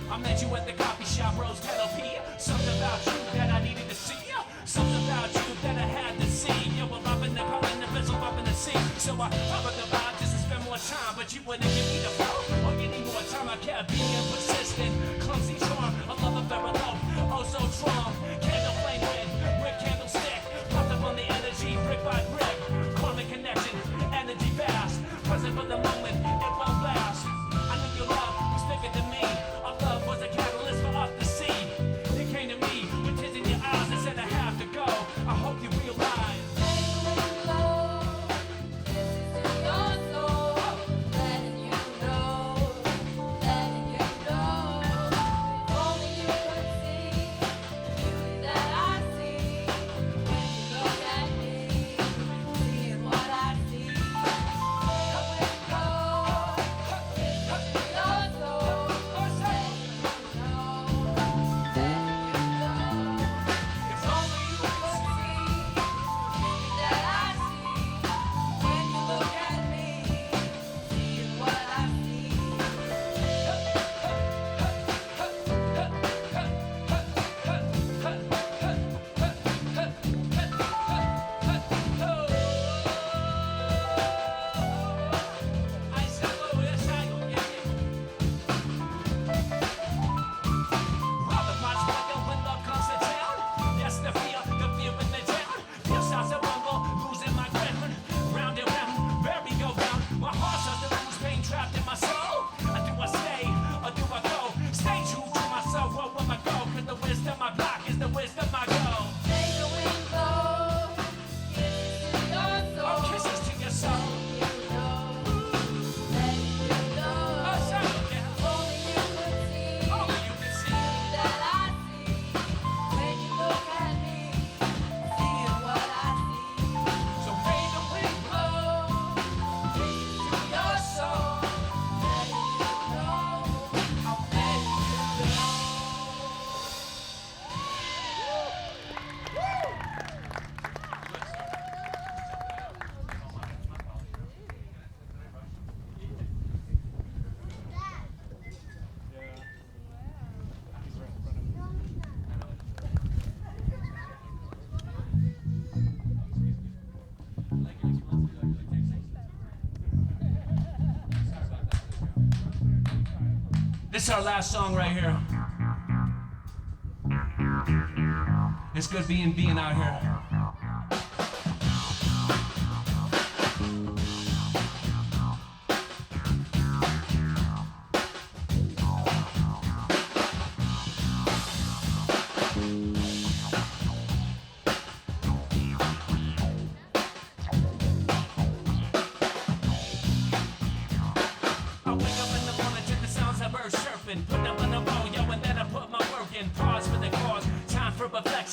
I met you at the coffee shop, Rose Canopy. Something about you that I needed to see. Something about you that I had to see. You were up in the power and the vessel up in the sea. So I covered the vibe just to spend more time. But you wouldn't give me the flow or any more time. I kept being persistent. Clumsy charm, a love of very low. Oh, so strong. Candle flame wind, brick candlestick. Popped up on the energy, brick by brick. Karmic connection, energy fast. Present for the moment, it won't last. I knew your love was bigger than me. Our love was a catalyst for us to see. You came to me with tears in your eyes and said I have to go. I hope you realize. This is our last song right here. It's good being out here.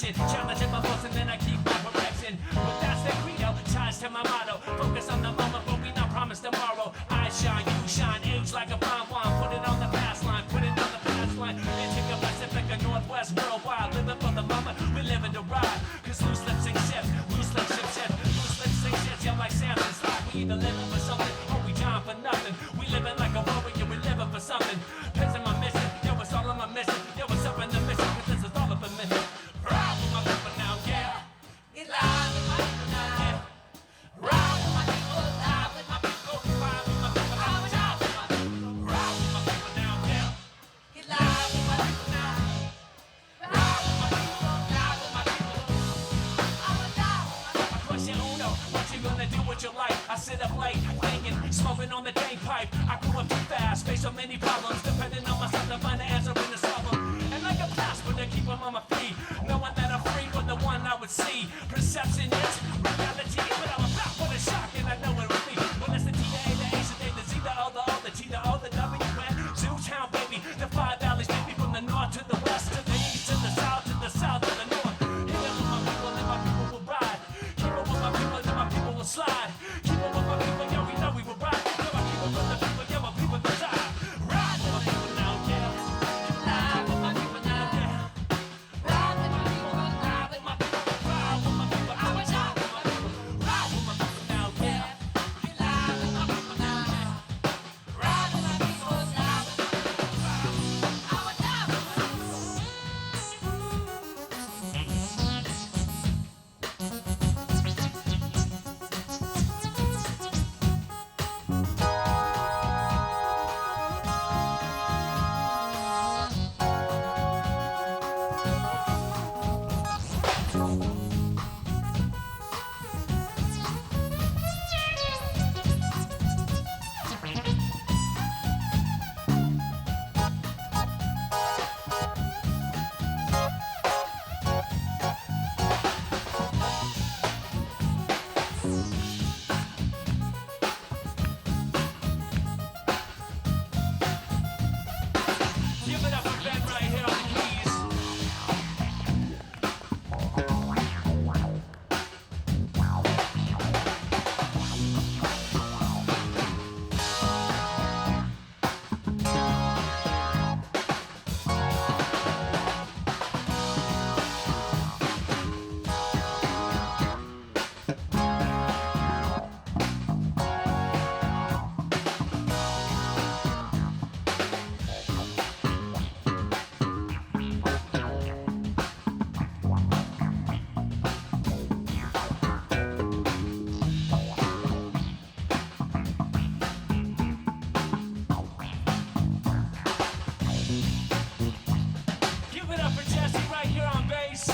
Challenging my thoughts and then I keep my perfection. But that's the credo, ties to my motto. Focus on the moment, but we not promise tomorrow. I shine, you shine, age like a fine wine. Put it on the fast line, put it on the fast line. Antigua, Pacific, and Northwest, worldwide. Living for the moment, we live in the ride. Cause loose lips and ships, loose lips and ships, loose lips and ships. Yeah, like Samson slide. We either living for something or we dying for nothing. We living like a warrior, we living for something. Pissing my mission, yo, it's all on my mission. Yo, what's up in the mission? Cause this is all up a minute. Proud with my life, but now, yeah. What you gonna do with your life? I sit up late, thinking, smoking on the dank pipe. I grew up too fast, face so many problems, depending on myself to find the answer in the problem. And like a passport to keep them on my feet, knowing that I'm free from the one I would see. Perception is reality, but I'm about for the shock, and I know it will be. When it's the T-A, the H, the A, the Z, the O, the O, the T, the O, the W, and Zootown, baby. The 5 valleys, baby, from the north to the west, to the east, to the south, to the south, to the north. Hit it with my people, and my people will ride. Keep it with my people, and my people will slide. Keep it with my people, yeah, we know we will ride. Yeah, my people with the people, yeah, my people will die. Ride with my people now, yeah. Ride with my people now, yeah. Ride with my people, ride with my people, ride with my people. I was out with my people, ride with my people now, yeah. Ride with my people now, yeah. Ride with my people, ride with my people. I was out with my people. Give it up for Ben right here on the keys. Give it up for Jesse right here on bass.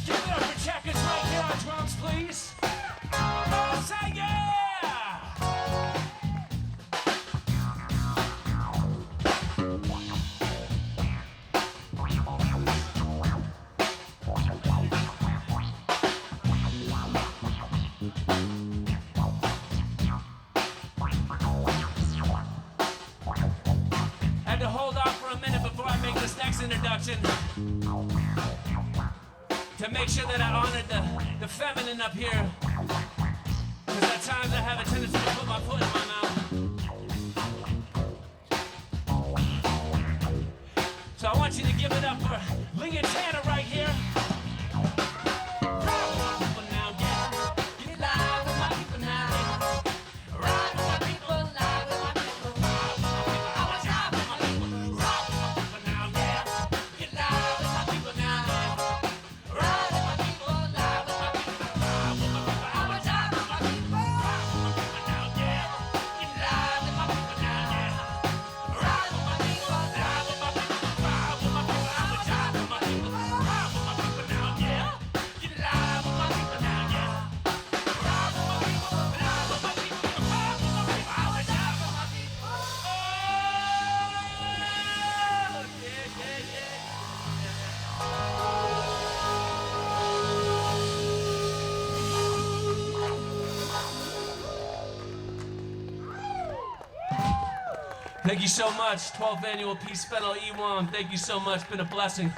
Give it up for Checkers right here on drums, please. Oh, say yeah! Had to hold off for a minute before I make this next introduction to make sure that I honored the feminine up here. Because at times I have a tendency to put my foot in my mouth. So I want you to give it up for Lee and Tanner right here. Ride with my people now, yeah. Get live with my people now. Ride with my people, live with my people. I was live with my people. Ride with my people now, yeah. Get live with my people now. Ride with my people, live with my people. Ride with my people. I was live with my people. Ride with my people now, yeah. Get live with my people now, yeah. Ride with my people, live with my people. Ride with my people. I was live with my people. Ride with my people now, yeah. Get live with my people now, yeah. Ride with my people, live with my people. Ride with my people. I was live with my people. Oh, yeah, yeah, yeah. Thank you so much. 12th annual Peace Festival E1. Thank you so much. Been a blessing.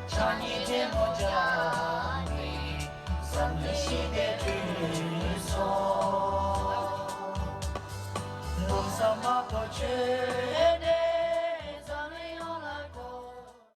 Johnny Demo Johnny, some she did.